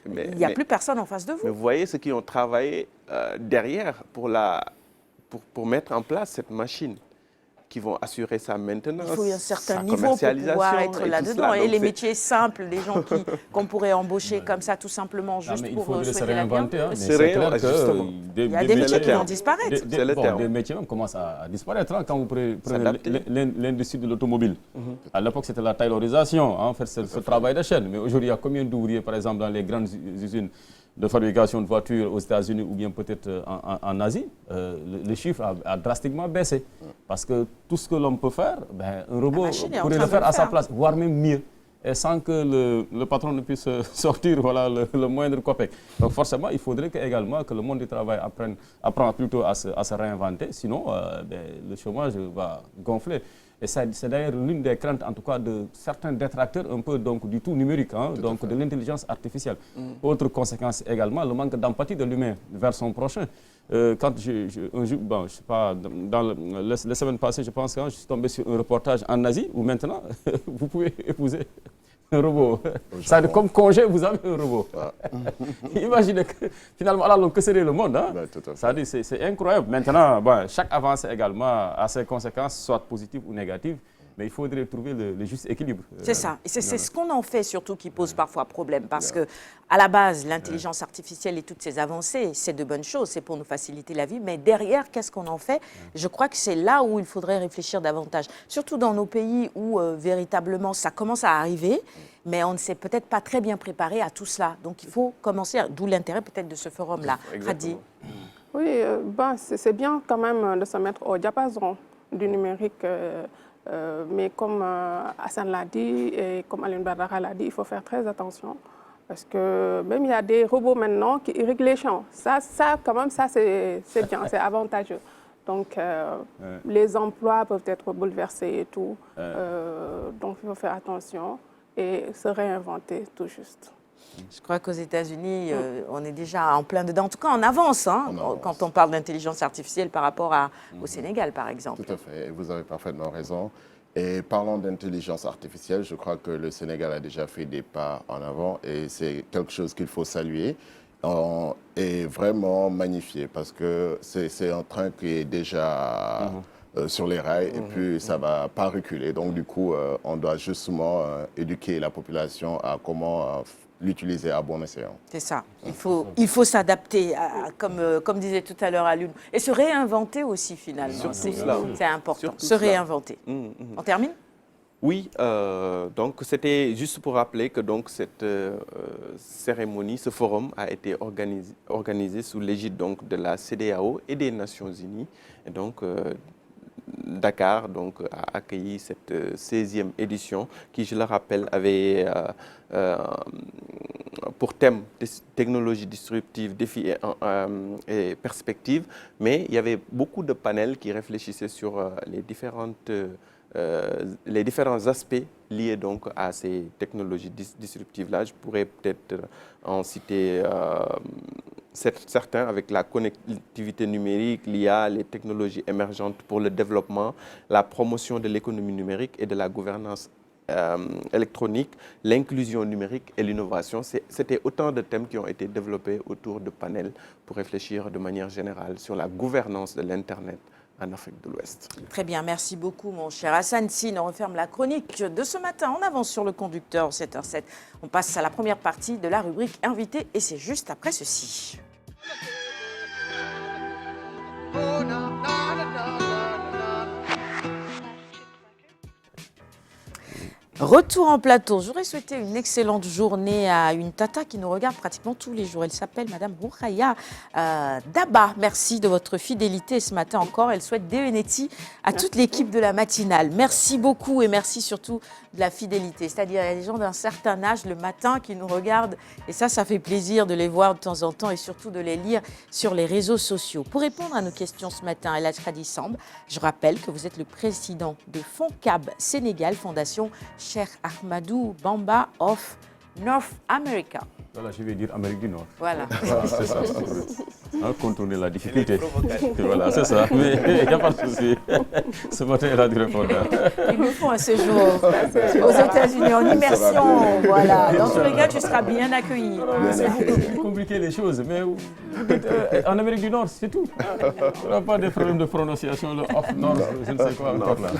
il n'y a plus personne en face de vous. Mais vous voyez ceux qui ont travaillé derrière pour mettre en place cette machine, qui vont assurer sa maintenance, il faut un certain niveau pour pouvoir être là-dedans. Et les métiers simples, les gens qu'on pourrait embaucher comme ça, tout simplement, juste pour souhaiter la bienvenue. Hein, c'est clair il y a des métiers qui vont disparaître. Des métiers même commencent à disparaître. Hein, quand vous prenez l'industrie de l'automobile, à l'époque, c'était la taylorisation, hein, faire ce travail de chaîne. Mais aujourd'hui, il y a combien d'ouvriers, par exemple, dans les grandes usines de fabrication de voitures aux États-Unis ou bien peut-être en Asie? Le chiffre a drastiquement baissé. Parce que tout ce que l'on peut faire, ben, un robot pourrait le faire à sa place, voire même mieux, et sans que le patron ne puisse sortir voilà, le moindre copec. Donc forcément, il faudrait également que le monde du travail apprenne plutôt à se réinventer, sinon le chômage va gonfler. Et c'est d'ailleurs l'une des craintes, en tout cas, de certains détracteurs un peu donc, du tout numérique, hein, donc de l'intelligence artificielle. Autre conséquence également, le manque d'empathie de l'humain vers son prochain. Quand un jour, bon, je sais pas, dans la semaine passée, je pense que je suis tombé sur un reportage en Asie où maintenant, vous pouvez épouser un robot. Ça, comme congé, vous avez un robot. Imaginez que finalement, alors, que serait le monde, hein? Ça dit, c'est incroyable. Maintenant, bon, chaque avancée également a ses conséquences, soit positives ou négatives. Mais il faudrait trouver le juste équilibre. C'est ça. Et c'est ce qu'on en fait surtout qui pose parfois problème. Parce que, à la base, l'intelligence artificielle et toutes ces avancées, c'est de bonnes choses, c'est pour nous faciliter la vie. Mais derrière, qu'est-ce qu'on en fait? Je crois que c'est là où il faudrait réfléchir davantage. Surtout dans nos pays où, véritablement, ça commence à arriver, mais on ne s'est peut-être pas très bien préparé à tout cela. Donc, il faut commencer, d'où l'intérêt peut-être de ce forum-là. Khady. Oui, c'est bien quand même de se mettre au diapason du numérique. Mais comme Hassan l'a dit et comme Aline Badara l'a dit, il faut faire très attention parce que même il y a des robots maintenant qui règlent les champs. Ça quand même, ça c'est bien, c'est avantageux. Donc les emplois peuvent être bouleversés et tout. Donc il faut faire attention et se réinventer tout juste. Je crois qu'aux États-Unis, on est déjà en plein dedans. En tout cas, on avance, hein, quand on parle d'intelligence artificielle par rapport au Sénégal, par exemple. Tout à fait, vous avez parfaitement raison. Et parlant d'intelligence artificielle, je crois que le Sénégal a déjà fait des pas en avant et c'est quelque chose qu'il faut saluer et vraiment magnifier parce que c'est un train qui est déjà... sur les rails et puis ça ne va pas reculer. Donc du coup, on doit justement éduquer la population à comment l'utiliser à bon escient. C'est ça. Il faut s'adapter, comme disait tout à l'heure Alioune, et se réinventer aussi finalement. C'est important. Se réinventer. On termine? Oui, donc c'était juste pour rappeler que donc cette cérémonie, ce forum a été organisé sous l'égide donc de la CEDEAO et des Nations Unies. Et donc Dakar donc, a accueilli cette 16e édition qui, je le rappelle, avait pour thème technologie disruptive, défis et perspectives. Mais il y avait beaucoup de panels qui réfléchissaient sur les différents aspects liés donc à ces technologies disruptives-là. Je pourrais peut-être en citer certains avec la connectivité numérique, l'IA, les technologies émergentes pour le développement, la promotion de l'économie numérique et de la gouvernance électronique, l'inclusion numérique et l'innovation. C'était autant de thèmes qui ont été développés autour de panels pour réfléchir de manière générale sur la gouvernance de l'Internet en Afrique de l'Ouest. Très bien, merci beaucoup mon cher Hassan Sine. On referme la chronique de ce matin. On avance sur le conducteur 7h07. On passe à la première partie de la rubrique invité et c'est juste après ceci. Retour en plateau. J'aurais souhaité une excellente journée à une tata qui nous regarde pratiquement tous les jours. Elle s'appelle Madame Roukaya Daba. Merci de votre fidélité ce matin encore. Elle souhaite Deveneti à toute l'équipe de la matinale. Merci beaucoup et merci surtout de la fidélité. C'est-à-dire, il y a des gens d'un certain âge le matin qui nous regardent et ça fait plaisir de les voir de temps en temps et surtout de les lire sur les réseaux sociaux. Pour répondre à nos questions ce matin, El Hadj Khady Samb, je rappelle que vous êtes le président de FONCAB Sénégal, Fondation Cheikh Ahmadou Bamba of North America. Voilà, je vais dire Amérique du Nord. Voilà. C'est ça. Contourner la difficulté. Voilà, c'est ça. Mais il n'y a pas de souci. Ce matin, elle a dû répondre. Ils nous font un séjour aux États-Unis en immersion. Voilà. Dans tous les cas, tu seras bien accueilli. C'est beaucoup plus compliqué les choses. Mais en Amérique du Nord, c'est tout. Il n'y a pas de problème de prononciation. Le off Nord, je ne sais quoi encore là.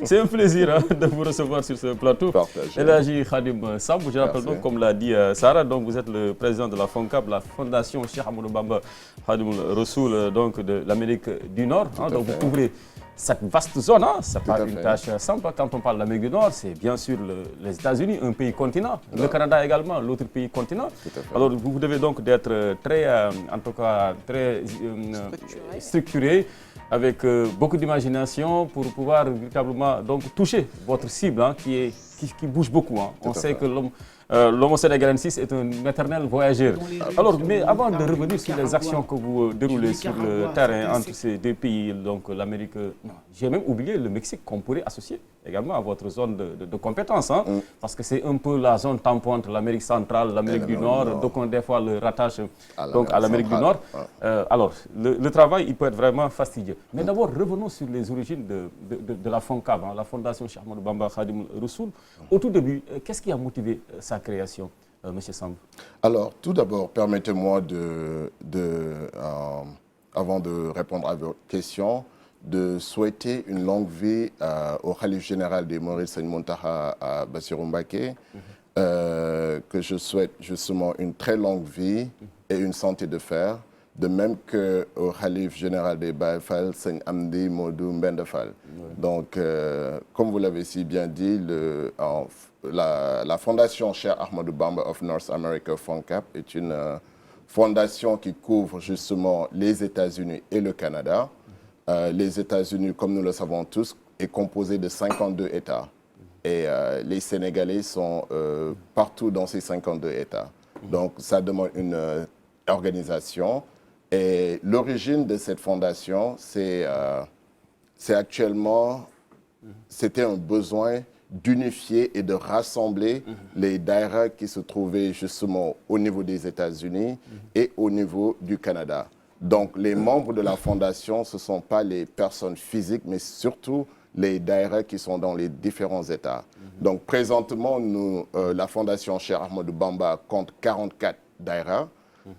C'est un plaisir de vous recevoir sur ce plateau. El Hadj Khady Samb, je rappelle donc, comme l'a dit Sarah, donc vous êtes le président de la FONCAB, la Fondation Cheikh Ahmadou Bamba Khadimul Rassoul donc de l'Amérique du Nord. Donc vous couvrez cette vaste zone. Ce n'est pas une tâche simple. Quand on parle de l'Amérique du Nord, c'est bien sûr les États-Unis, un pays continent, le Canada également, l'autre pays continent. Alors vous devez donc être très, en tout cas, très structuré, avec beaucoup d'imagination pour pouvoir véritablement donc toucher votre cible qui bouge beaucoup. On sait que l'homme sénégalensis est un éternel voyageur. Alors, mais avant de revenir sur les actions que vous déroulez sur le terrain entre ces deux pays, donc l'Amérique, j'ai même oublié le Mexique qu'on pourrait associer également à votre zone de compétence, parce que c'est un peu la zone tampon entre l'Amérique centrale, l'Amérique du Nord, donc on des fois le rattache donc à l'Amérique du Nord. Alors, le travail, il peut être vraiment fastidieux. Mais d'abord, revenons sur les origines de la FONCAB, la Fondation Cheikh Ahmadou Bamba Khadimul Rassoul. Au tout début, qu'est-ce qui a motivé sa création, M. Samb? Alors, tout d'abord, permettez-moi avant de répondre à votre question, de souhaiter une longue vie au Khalife général des Mourides, Seigneur Mountakha Bassirou Mbacké, que je souhaite justement une très longue vie et une santé de fer, de même qu'au Khalife général des Baye Fall, Seigneur Amdi Modou Mbenda Fall. Donc, comme vous l'avez si bien dit, la Fondation Cheikh Ahmadou Bamba of North America, FONCAB, est une fondation qui couvre justement les États-Unis et le Canada. Les États-Unis, comme nous le savons tous, est composé de 52 États. Et les Sénégalais sont partout dans ces 52 États. Donc, ça demande une organisation. Et l'origine de cette fondation, c'est actuellement, c'était un besoin d'unifier et de rassembler les daïras qui se trouvaient justement au niveau des États-Unis et au niveau du Canada. Donc, les membres de la fondation, ce ne sont pas les personnes physiques, mais surtout les daïras qui sont dans les différents États. Donc, présentement, la fondation Cheikh Ahmadou Bamba compte 44 daïras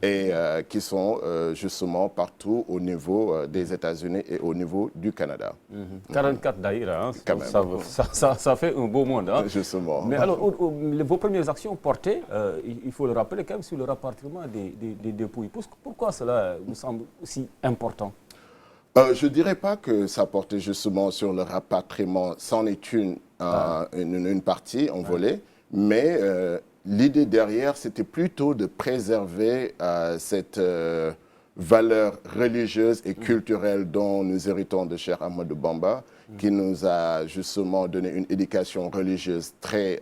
et qui sont justement partout au niveau des États-Unis et au niveau du Canada. 44 daïras, ça fait un beau monde. Justement. Mais alors, vos premières actions portaient, il faut le rappeler quand même, sur le rapatriement des dépouilles. Pourquoi cela vous semble aussi important? Je ne dirais pas que ça portait justement sur le rapatriement, c'en est une partie, un volet, mais l'idée derrière, c'était plutôt de préserver cette valeur religieuse et culturelle dont nous héritons de Cheikh Ahmadou Bamba, qui nous a justement donné une éducation religieuse très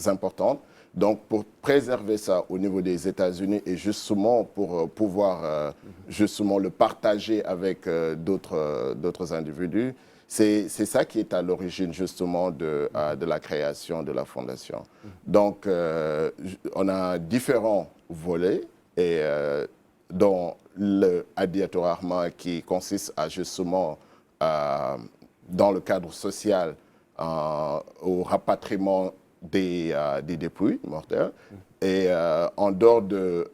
importante. Donc, pour préserver ça au niveau des États-Unis et justement pour pouvoir justement le partager avec d'autres individus, c'est ça qui est à l'origine justement de la création de la fondation. Donc, on a différents volets et dont le Hadiyatou Rahma qui consiste à justement, dans le cadre social, au rapatriement des dépouilles mortelles. Et en dehors de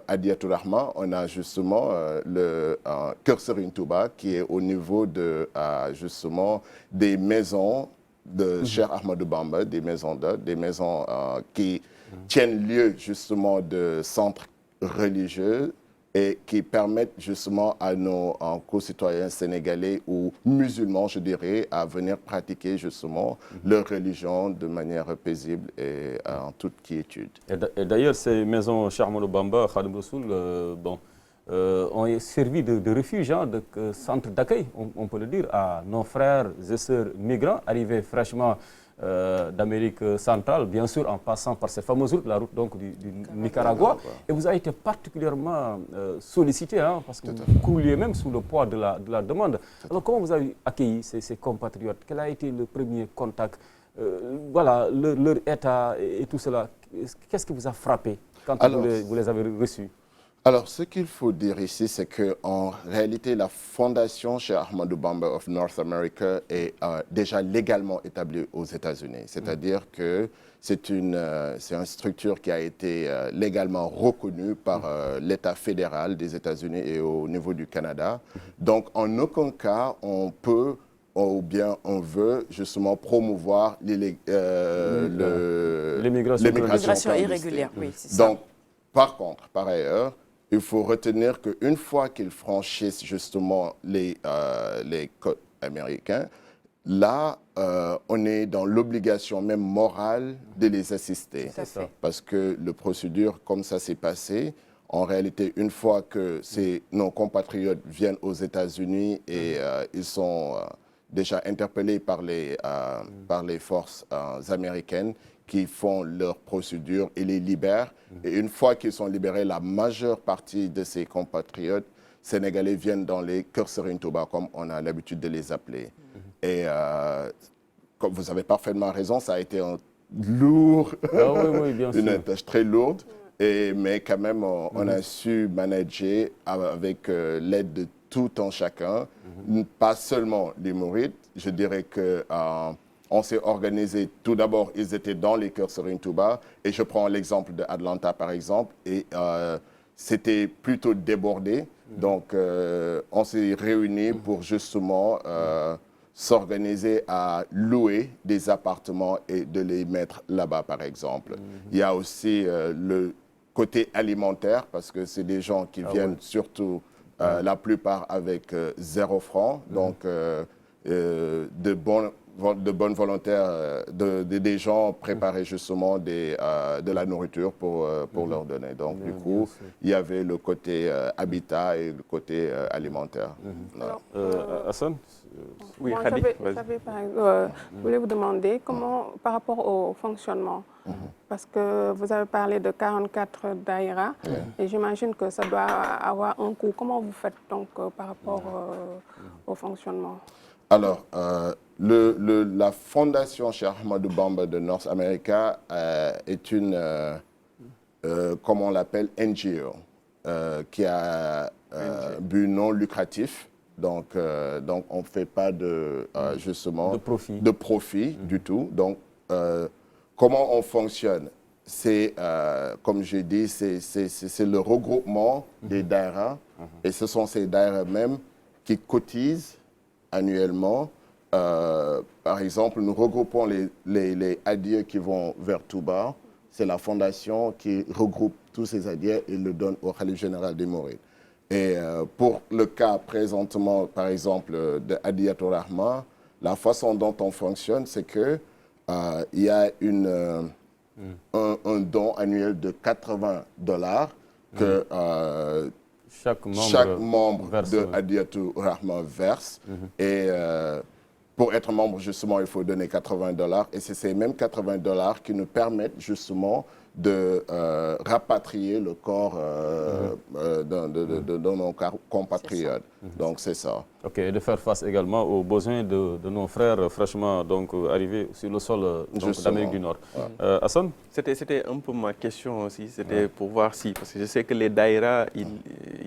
Hadiyatou Rahma, on a justement le Kër Serigne Touba qui est au niveau de justement des maisons de Cheikh Ahmadou Bamba, des maisons d'hôtes, des maisons qui tiennent lieu justement de centres religieux et qui permettent justement à nos concitoyens sénégalais ou musulmans, je dirais, à venir pratiquer justement leur religion de manière paisible et en toute quiétude. Et d'ailleurs, ces maisons Cheikh Ahmadou Bamba, Khadim Rassoul, ont servi de refuge, de centre d'accueil, on peut le dire, à nos frères et sœurs migrants arrivés fraîchement d'Amérique centrale, bien sûr en passant par cette fameuse route, la route donc du Nicaragua. Et vous avez été particulièrement sollicité, parce que vous crouliez même sous le poids de la demande. Alors comment vous avez accueilli ces compatriotes? Quel a été le premier contact? Voilà, leur état et tout cela. Qu'est-ce qui vous a frappé quand vous les avez reçus? Alors, ce qu'il faut dire ici, c'est qu'en réalité, la fondation Cheikh Ahmadou Bamba of North America est déjà légalement établie aux États-Unis. C'est-à-dire que c'est une structure qui a été légalement reconnue par l'État fédéral des États-Unis et au niveau du Canada. Donc, en aucun cas, on peut ou bien on veut justement promouvoir l'immigration irrégulière. Oui, c'est ça. Donc, par contre, par ailleurs, il faut retenir qu'une fois qu'ils franchissent justement les côtes américains, là, on est dans l'obligation même morale de les assister. Parce que la procédure, comme ça s'est passé, en réalité, une fois que nos compatriotes viennent aux États-Unis et ils sont déjà interpellés par les forces américaines, qui font leur procédure et les libèrent. Et une fois qu'ils sont libérés, la majeure partie de ces compatriotes sénégalais viennent dans les Kër Serigne Touba, comme on a l'habitude de les appeler. Et comme vous avez parfaitement raison, ça a été un lourd, une tâche très lourde, mais quand même, on a su manager avec l'aide de tout un chacun, pas seulement les mourides. Je dirais que on s'est organisé, tout d'abord, ils étaient dans les Kër Serigne Touba, et je prends l'exemple d'Atlanta, par exemple, et c'était plutôt débordé. Donc, on s'est réunis pour justement s'organiser à louer des appartements et de les mettre là-bas, par exemple. Il y a aussi le côté alimentaire, parce que c'est des gens qui viennent surtout, la plupart avec 0 francs, donc de bonnes volontaires, des gens préparer justement de la nourriture pour leur donner. Donc, du coup, il y avait le côté habitat et le côté alimentaire. Hassan? Oui, bon, Khadi, je voulais vous demander comment, par rapport au fonctionnement, parce que vous avez parlé de 44 daïras, et j'imagine que ça doit avoir un coût. Comment vous faites donc par rapport au fonctionnement? Alors, la fondation Cheikh Ahmadou Bamba de North America est une, comme on l'appelle, NGO, qui a but non lucratif. Donc on ne fait pas justement de profit du tout. Donc, comment on fonctionne? C'est, comme j'ai dit, c'est le regroupement des daïras. Et ce sont ces daïras même qui cotisent annuellement. Par exemple, nous regroupons les hadiya qui vont vers Touba. C'est la fondation qui regroupe tous ces hadiya et le donne au Khalif général des Mourides. Et pour le cas présentement, par exemple, de Hadiyatou Rahma, la façon dont on fonctionne, c'est que il y a un don annuel de $80 que chaque membre de Hadiyatou Rahma verse. Et pour être membre, justement, il faut donner $80. Et c'est ces mêmes $80 qui nous permettent, justement, de rapatrier le corps de nos compatriotes. Donc, c'est ça. Ok, et de faire face également aux besoins de nos frères fraîchement arrivés sur le sol d'Amérique du Nord. Ouais. Hassan? C'était un peu ma question aussi, c'était pour voir si, parce que je sais que les daïras, il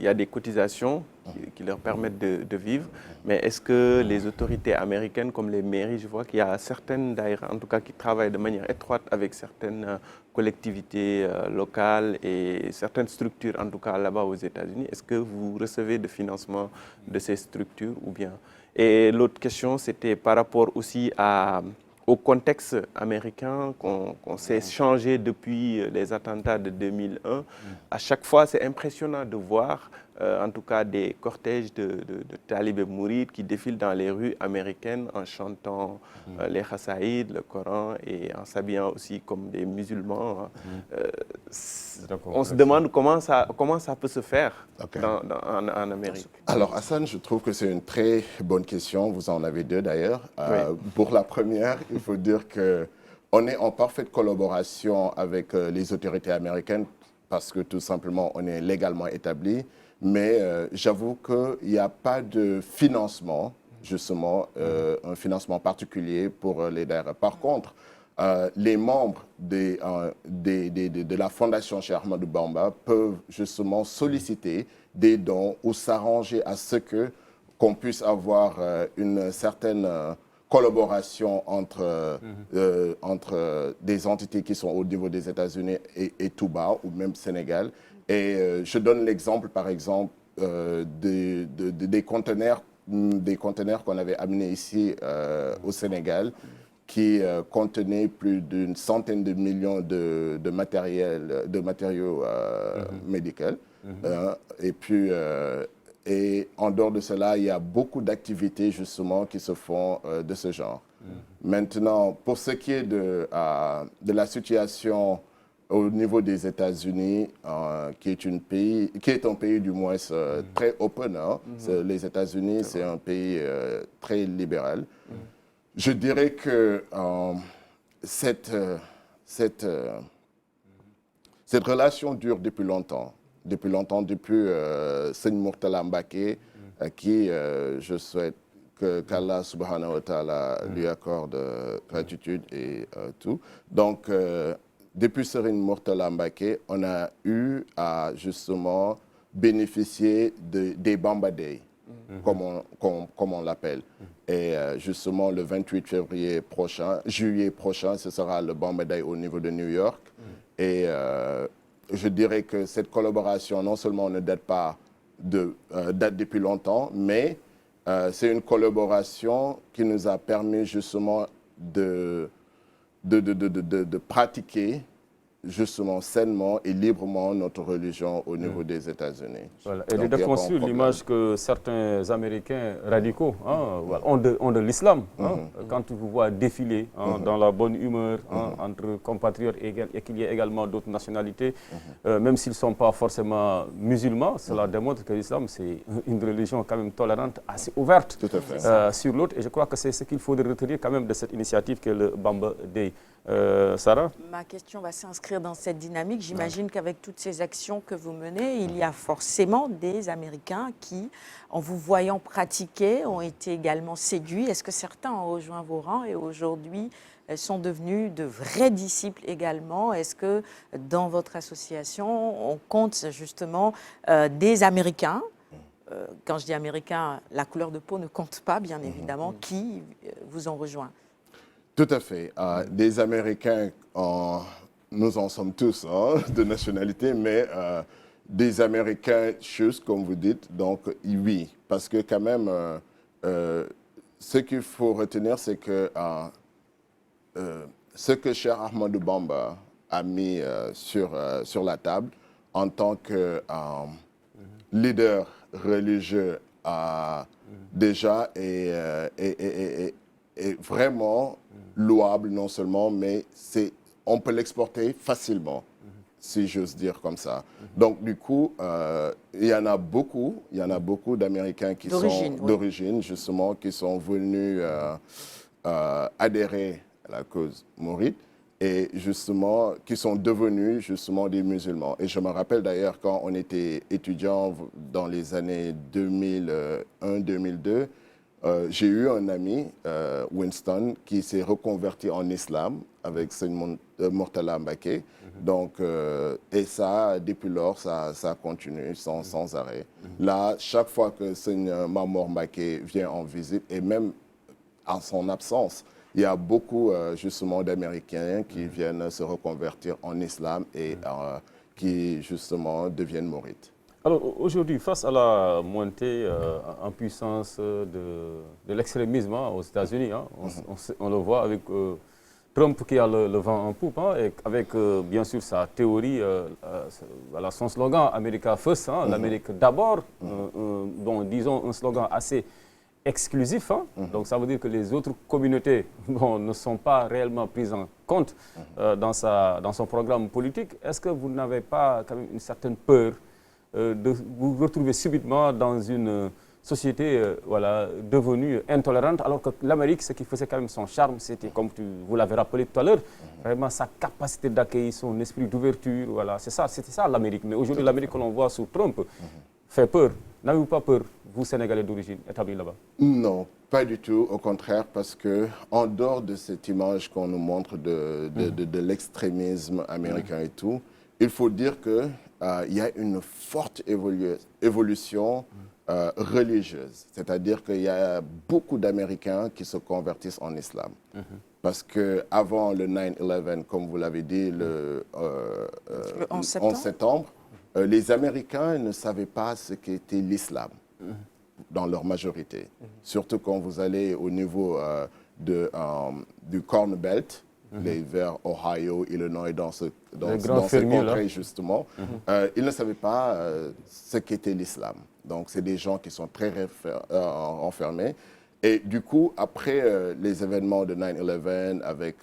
y a des cotisations qui leur permettent de vivre, mais est-ce que les autorités américaines, comme les mairies, je vois qu'il y a certaines daïras, en tout cas, qui travaillent de manière étroite avec certaines collectivités locales et certaines structures, en tout cas là-bas aux États-Unis. Est-ce que vous recevez de financement de ces structures ou bien? Et l'autre question, c'était par rapport aussi au contexte américain qu'on s'est changé depuis les attentats de 2001. À chaque fois, c'est impressionnant de voir, en tout cas, des cortèges de talibés mourides qui défilent dans les rues américaines en chantant les khasaïd, le Coran, et en s'habillant aussi comme des musulmans. On se demande comment ça peut se faire en Amérique. Alors, Hassan, je trouve que c'est une très bonne question. Vous en avez deux d'ailleurs. Pour la première, il faut dire qu'on est en parfaite collaboration avec les autorités américaines parce que tout simplement, on est légalement établi. Mais j'avoue qu'il n'y a pas de financement, justement, un financement particulier pour les daïras. Par contre, les membres de la Fondation Cheikh Ahmadou Bamba peuvent justement solliciter des dons ou s'arranger à ce qu'on puisse avoir une certaine collaboration entre des entités qui sont au niveau des États-Unis et Touba ou même Sénégal. Et je donne l'exemple, par exemple, des conteneurs qu'on avait amenés ici au Sénégal qui contenaient plus d'une centaine de millions de matériaux médicaux. Et puis, et en dehors de cela, il y a beaucoup d'activités justement qui se font de ce genre. Maintenant, pour ce qui est de la situation au niveau des États-Unis, qui est un pays du moins très open. Les États-Unis, c'est un pays très libéral. Je dirais que cette relation dure depuis longtemps. Depuis Seigne Murtala Mbaké, à qui je souhaite qu'Allah subhanahu wa ta'ala lui accorde gratitude et tout. Donc, depuis Serigne Murtala Mbaké, on a eu à justement bénéficier des Bamba Day, comme on l'appelle. Et justement, le 28 juillet prochain, ce sera le Bamba Day au niveau de New York. Et je dirais que cette collaboration, non seulement ne date pas date depuis longtemps, mais c'est une collaboration qui nous a permis justement de pratiquer justement sainement et librement notre religion au niveau des États-Unis. Voilà. Et de construire l'image que certains Américains radicaux ont de l'islam. Quand vous voient défiler dans la bonne humeur entre compatriotes et qu'il y ait également d'autres nationalités, même s'ils ne sont pas forcément musulmans, cela démontre que l'islam, c'est une religion quand même tolérante, assez ouverte sur l'autre. Et je crois que c'est ce qu'il faudrait retenir quand même de cette initiative que le Bamba Day. Sarah? Ma question va s'inscrire dans cette dynamique. J'imagine qu'avec toutes ces actions que vous menez, il y a forcément des Américains qui, en vous voyant pratiquer, ont été également séduits. Est-ce que certains ont rejoint vos rangs et aujourd'hui sont devenus de vrais disciples également? Est-ce que dans votre association, on compte justement des Américains? Quand je dis Américains, la couleur de peau ne compte pas, bien évidemment, qui vous ont rejoint? Tout à fait. Des Américains, nous en sommes tous de nationalité, mais des Américains juste, comme vous dites, donc oui. Parce que quand même, ce qu'il faut retenir, c'est que ce que Cheikh Ahmadou Bamba a mis sur la table en tant que leader religieux déjà est vraiment louable non seulement, mais on peut l'exporter facilement, si j'ose dire comme ça. Donc du coup, il y en a beaucoup d'Américains qui sont d'origine, justement, qui sont venus adhérer à la cause mouride et justement qui sont devenus justement des musulmans. Et je me rappelle d'ailleurs quand on était étudiant dans les années 2001-2002, j'ai eu un ami, Winston, qui s'est reconverti en islam avec Seigneur Murtala Mbake. Donc, et ça, depuis lors, ça continue sans arrêt. Là, chaque fois que Seigneur Mamor Mbake vient en visite, et même en son absence, il y a beaucoup justement d'Américains qui viennent se reconvertir en islam et qui justement deviennent mourides. Alors aujourd'hui, face à la montée en puissance de l'extrémisme aux États-Unis, on le voit avec Trump qui a le vent en poupe, et avec bien sûr sa théorie, son slogan « America First », l'Amérique d'abord, disons un slogan assez exclusif, donc ça veut dire que les autres communautés ne sont pas réellement prises en compte dans son programme politique. Est-ce que vous n'avez pas quand même une certaine peur de vous retrouver subitement dans une société devenue intolérante, alors que l'Amérique, ce qui faisait quand même son charme, c'était, comme vous l'avez rappelé tout à l'heure, vraiment sa capacité d'accueil, son esprit d'ouverture, c'était ça l'Amérique. Mais aujourd'hui, l'Amérique que l'on voit sous Trump fait peur. N'avez-vous pas peur, vous, Sénégalais d'origine, établis là-bas? Non, pas du tout, au contraire, parce que en dehors de cette image qu'on nous montre de l'extrémisme américain et tout, il faut dire que il y a une forte évolution religieuse. C'est-à-dire qu'il y a beaucoup d'Américains qui se convertissent en islam. Parce qu'avant le 9/11, comme vous l'avez dit, le 11 septembre, les Américains ne savaient pas ce qu'était l'islam, dans leur majorité. Surtout quand vous allez au niveau du Corn Belt, vers Ohio, Illinois, dans ces contrées, justement, ils ne savaient pas ce qu'était l'islam. Donc, c'est des gens qui sont très enfermés. Et du coup, après les événements de 9/11, avec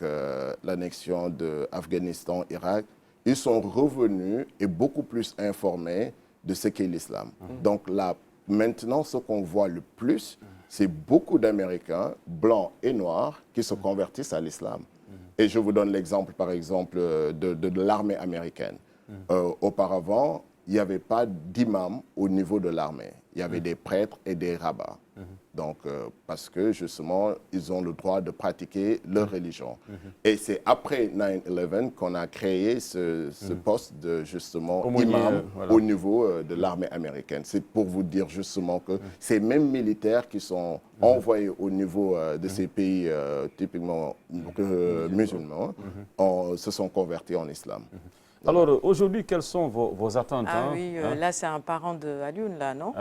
l'annexion de Afghanistan, Irak, ils sont revenus et beaucoup plus informés de ce qu'est l'islam. Donc là, maintenant, ce qu'on voit le plus, c'est beaucoup d'Américains, blancs et noirs, qui se convertissent à l'islam. Et je vous donne l'exemple, par exemple, de l'armée américaine. Auparavant, il n'y avait pas d'imam au niveau de l'armée. Il y avait des prêtres et des rabbins. Donc, parce que, justement, ils ont le droit de pratiquer leur religion. Et c'est après 9/11 qu'on a créé ce poste de, justement, imam au niveau de l'armée américaine. C'est pour vous dire, justement, que ces mêmes militaires qui sont envoyés au niveau de ces pays typiquement musulmans se sont convertis en islam. Alors, aujourd'hui, quelles sont vos attentes? Là, c'est un parent de Alioune, là, non?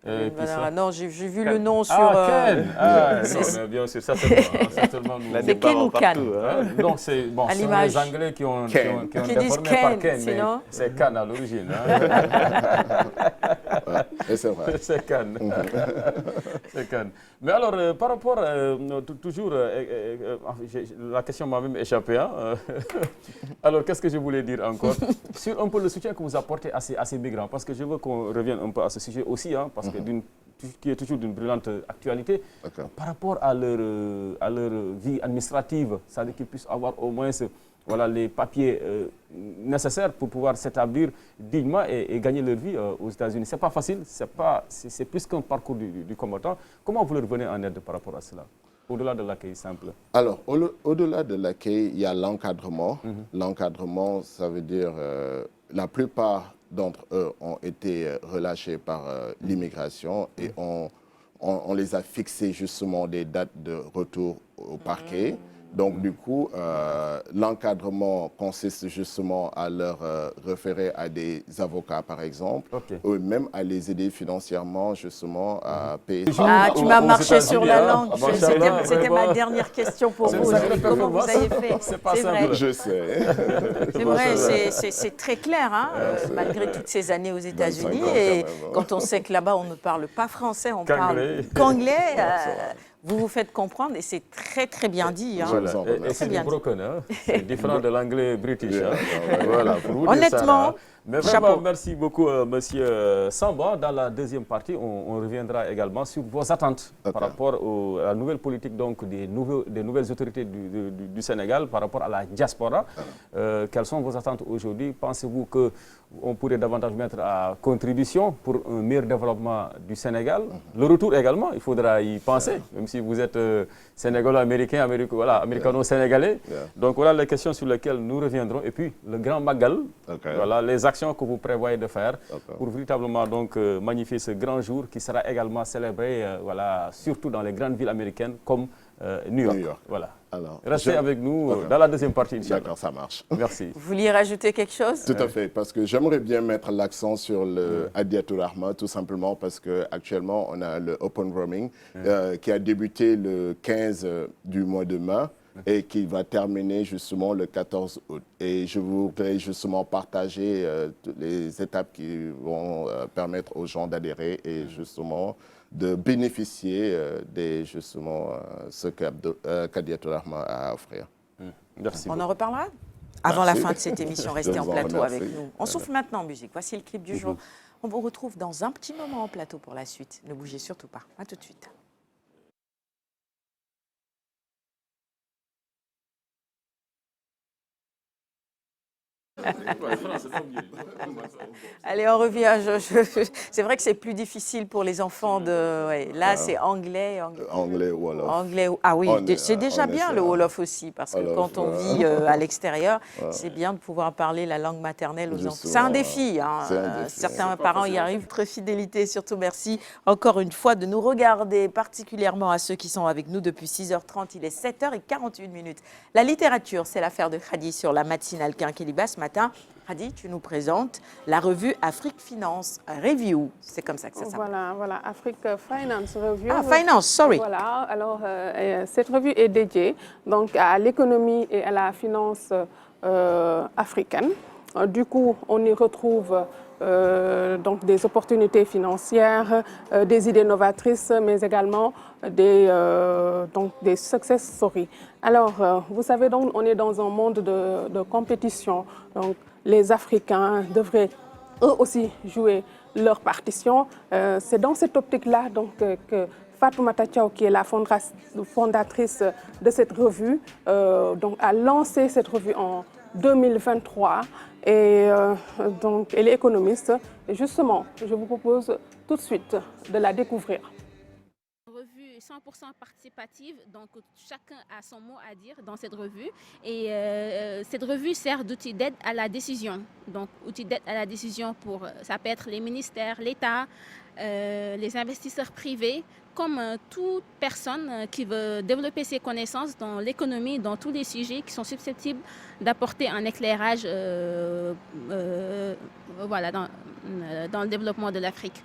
Non, j'ai vu le nom sur... Ken. Non, bien sûr, certainement. C'est Ken ou Can? Non, c'est les Anglais qui ont déformé par Ken, mais c'est Can à l'origine. C'est vrai. C'est Can. C'est Can. Mais alors, par rapport, toujours, la question m'a même échappé. Alors, qu'est-ce que je voulais dire encore? Sur un peu le soutien que vous apportez à ces migrants, parce que je veux qu'on revienne un peu à ce sujet aussi, parce que qui est toujours d'une brûlante actualité, par rapport à leur vie administrative, c'est-à-dire qu'ils puissent avoir au moins les papiers nécessaires pour pouvoir s'établir dignement et gagner leur vie aux États-Unis. Ce n'est pas facile, c'est plus qu'un parcours du combattant. Comment vous leur venez en aide par rapport à cela, au-delà de l'accueil simple? Alors, au-delà de l'accueil, il y a l'encadrement. L'encadrement, ça veut dire la plupart d'entre eux ont été relâchés par l'immigration et on les a fixés justement des dates de retour au parquet. Donc, du coup, l'encadrement consiste justement à leur référer à des avocats, par exemple, ou même à les aider financièrement, justement, à payer. Ah, tu m'as marché sur la langue. C'était ma dernière question pour vous. Comment vous avez fait? C'est pas simple. Je sais. C'est vrai, c'est très clair, hein, malgré toutes ces années aux États-Unis. Et quand on sait que là-bas, on ne parle pas français, on parle qu'anglais. Vous vous faites comprendre et c'est très très bien dit. Hein. Voilà. Et c'est du broken, hein. C'est différent de l'anglais british. Hein. Voilà, pour vous honnêtement, dire ça, hein. Mais vraiment, chapeau. merci beaucoup, Monsieur Samba. Dans la deuxième partie, on reviendra également sur vos attentes par rapport à la nouvelle politique donc, des nouvelles autorités du Sénégal par rapport à la diaspora. Quelles sont vos attentes aujourd'hui? Pensez-vous qu'on pourrait davantage mettre à contribution pour un meilleur développement du Sénégal? Le retour également, il faudra y penser, même si vous êtes sénégalo-américain, américano-sénégalais. Donc voilà les questions sur lesquelles nous reviendrons. Et puis, le grand Magal, voilà les actions que vous prévoyez de faire pour véritablement donc, magnifier ce grand jour qui sera également célébré voilà, surtout dans les grandes villes américaines comme New York. Voilà. Alors, restez avec nous dans la deuxième partie. D'accord, ça marche. Merci. Vous vouliez rajouter quelque chose? Tout à fait, parce que j'aimerais bien mettre l'accent sur le Hadiyatou Rahma, tout simplement parce qu'actuellement, on a le Open Roaming qui a débuté le 15 du mois de mai et qui va terminer justement le 14 août. Et je voudrais justement partager toutes les étapes qui vont permettre aux gens d'adhérer et justement de bénéficier de justement ce qu'Hadiyatou Rahma a à offrir. Merci. On en reparlera avant la fin de cette émission. Restez en plateau avec nous. On souffle maintenant en musique. Voici le clip du jour. On vous retrouve dans un petit moment en plateau pour la suite. Ne bougez surtout pas. À tout de suite. Allez, on revient. C'est vrai que c'est plus difficile pour les enfants de. Ouais, là, c'est anglais. Anglais, Wolof. Anglais, ah oui, c'est déjà bien le Wolof aussi, parce que quand on vit à l'extérieur, c'est bien de pouvoir parler la langue maternelle aux enfants. C'est un défi. Hein. Certains parents y arrivent. Votre fidélité, surtout merci encore une fois de nous regarder, particulièrement à ceux qui sont avec nous depuis 6h30. Il est 7h41. La littérature, c'est l'affaire de Khadi sur la matinale Quinqueliba ce matin. Khadi, tu nous présentes la revue Afrique Finance Review. C'est comme ça que ça s'appelle. Voilà, Afrique Finance Review. Ah, Finance, sorry. Voilà, alors cette revue est dédiée donc, à l'économie et à la finance africaine. Du coup, on y retrouve donc des opportunités financières, des idées novatrices, mais également des success stories. Alors, vous savez, donc, on est dans un monde de compétition. Donc, les Africains devraient eux aussi jouer leur partition. C'est dans cette optique-là que Fatoumata Thiaw, qui est la fondatrice de cette revue, donc, a lancé cette revue en 2023. Et donc, elle est économiste. Et justement, je vous propose tout de suite de la découvrir. Revue 100% participative, donc chacun a son mot à dire dans cette revue. Et cette revue sert d'outil d'aide à la décision. Donc, outil d'aide à la décision ça peut être les ministères, l'État, les investisseurs privés, comme toute personne qui veut développer ses connaissances dans l'économie, dans tous les sujets qui sont susceptibles d'apporter un éclairage voilà, dans le développement de l'Afrique.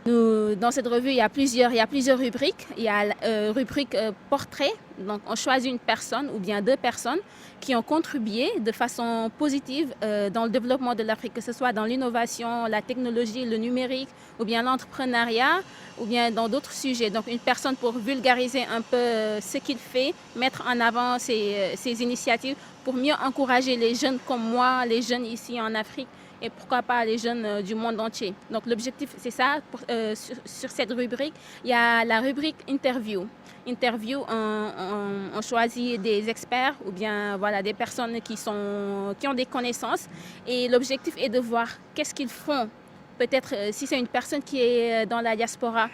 Dans cette revue, il y a plusieurs rubriques. Il y a la rubrique portrait. Donc, on choisit une personne ou bien deux personnes qui ont contribué de façon positive dans le développement de l'Afrique, que ce soit dans l'innovation, la technologie, le numérique, ou bien l'entrepreneuriat, ou bien dans d'autres sujets. Donc, une personne pour vulgariser un peu ce qu'il fait, mettre en avant ses initiatives pour mieux encourager les jeunes comme moi, les jeunes ici en Afrique, et pourquoi pas les jeunes du monde entier. Donc l'objectif, c'est ça. Sur cette rubrique, il y a la rubrique interview. Interview, on choisit des experts ou bien voilà, des personnes qui ont des connaissances. Et l'objectif est de voir qu'est-ce qu'ils font. Peut-être si c'est une personne qui est dans la diaspora,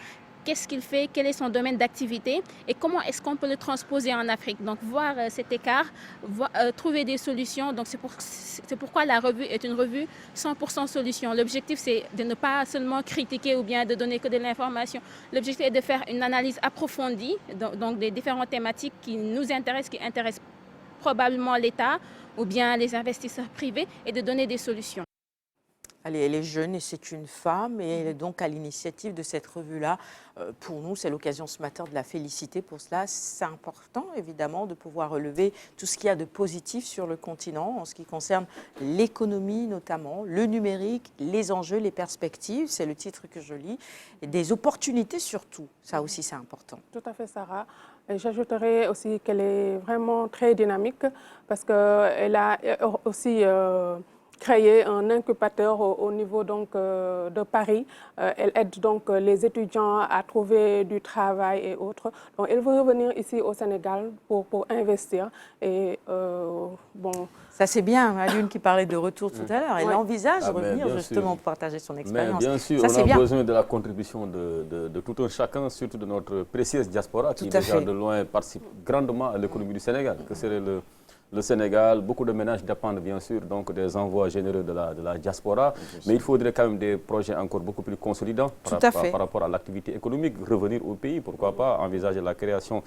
qu'est-ce qu'il fait, quel est son domaine d'activité et comment est-ce qu'on peut le transposer en Afrique. Donc voir cet écart, trouver des solutions. Donc c'est pourquoi la revue est une revue 100% solution. L'objectif c'est de ne pas seulement critiquer ou bien de donner que de l'information. L'objectif est de faire une analyse approfondie donc des différentes thématiques qui nous intéressent, qui intéressent probablement l'État ou bien les investisseurs privés et de donner des solutions. Allez, elle est jeune et c'est une femme et elle est donc à l'initiative de cette revue-là. Pour nous, c'est l'occasion ce matin de la féliciter pour cela. C'est important, évidemment, de pouvoir relever tout ce qu'il y a de positif sur le continent en ce qui concerne l'économie notamment, le numérique, les enjeux, les perspectives. C'est le titre que je lis. Et des opportunités surtout. Ça aussi, c'est important. Tout à fait, Sarah. J'ajouterais aussi qu'elle est vraiment très dynamique parce qu'elle a aussi créé un incubateur au niveau donc, de Paris. Elle aide donc les étudiants à trouver du travail et autres. Donc, elle veut revenir ici au Sénégal pour investir. Et bon. Ça c'est bien, Alioune qui parlait de retour tout à l'heure. Elle envisage de revenir justement pour partager son expérience. Mais bien sûr, ça, on a besoin de la contribution de tout un chacun, surtout de notre précieuse diaspora qui déjà de loin participe grandement à l'économie du Sénégal, que serait le Sénégal. Beaucoup de ménages dépendent bien sûr donc des envois généreux de la diaspora, mais il faudrait quand même des projets encore beaucoup plus consolidants par rapport à l'activité économique, revenir au pays, pourquoi pas envisager la création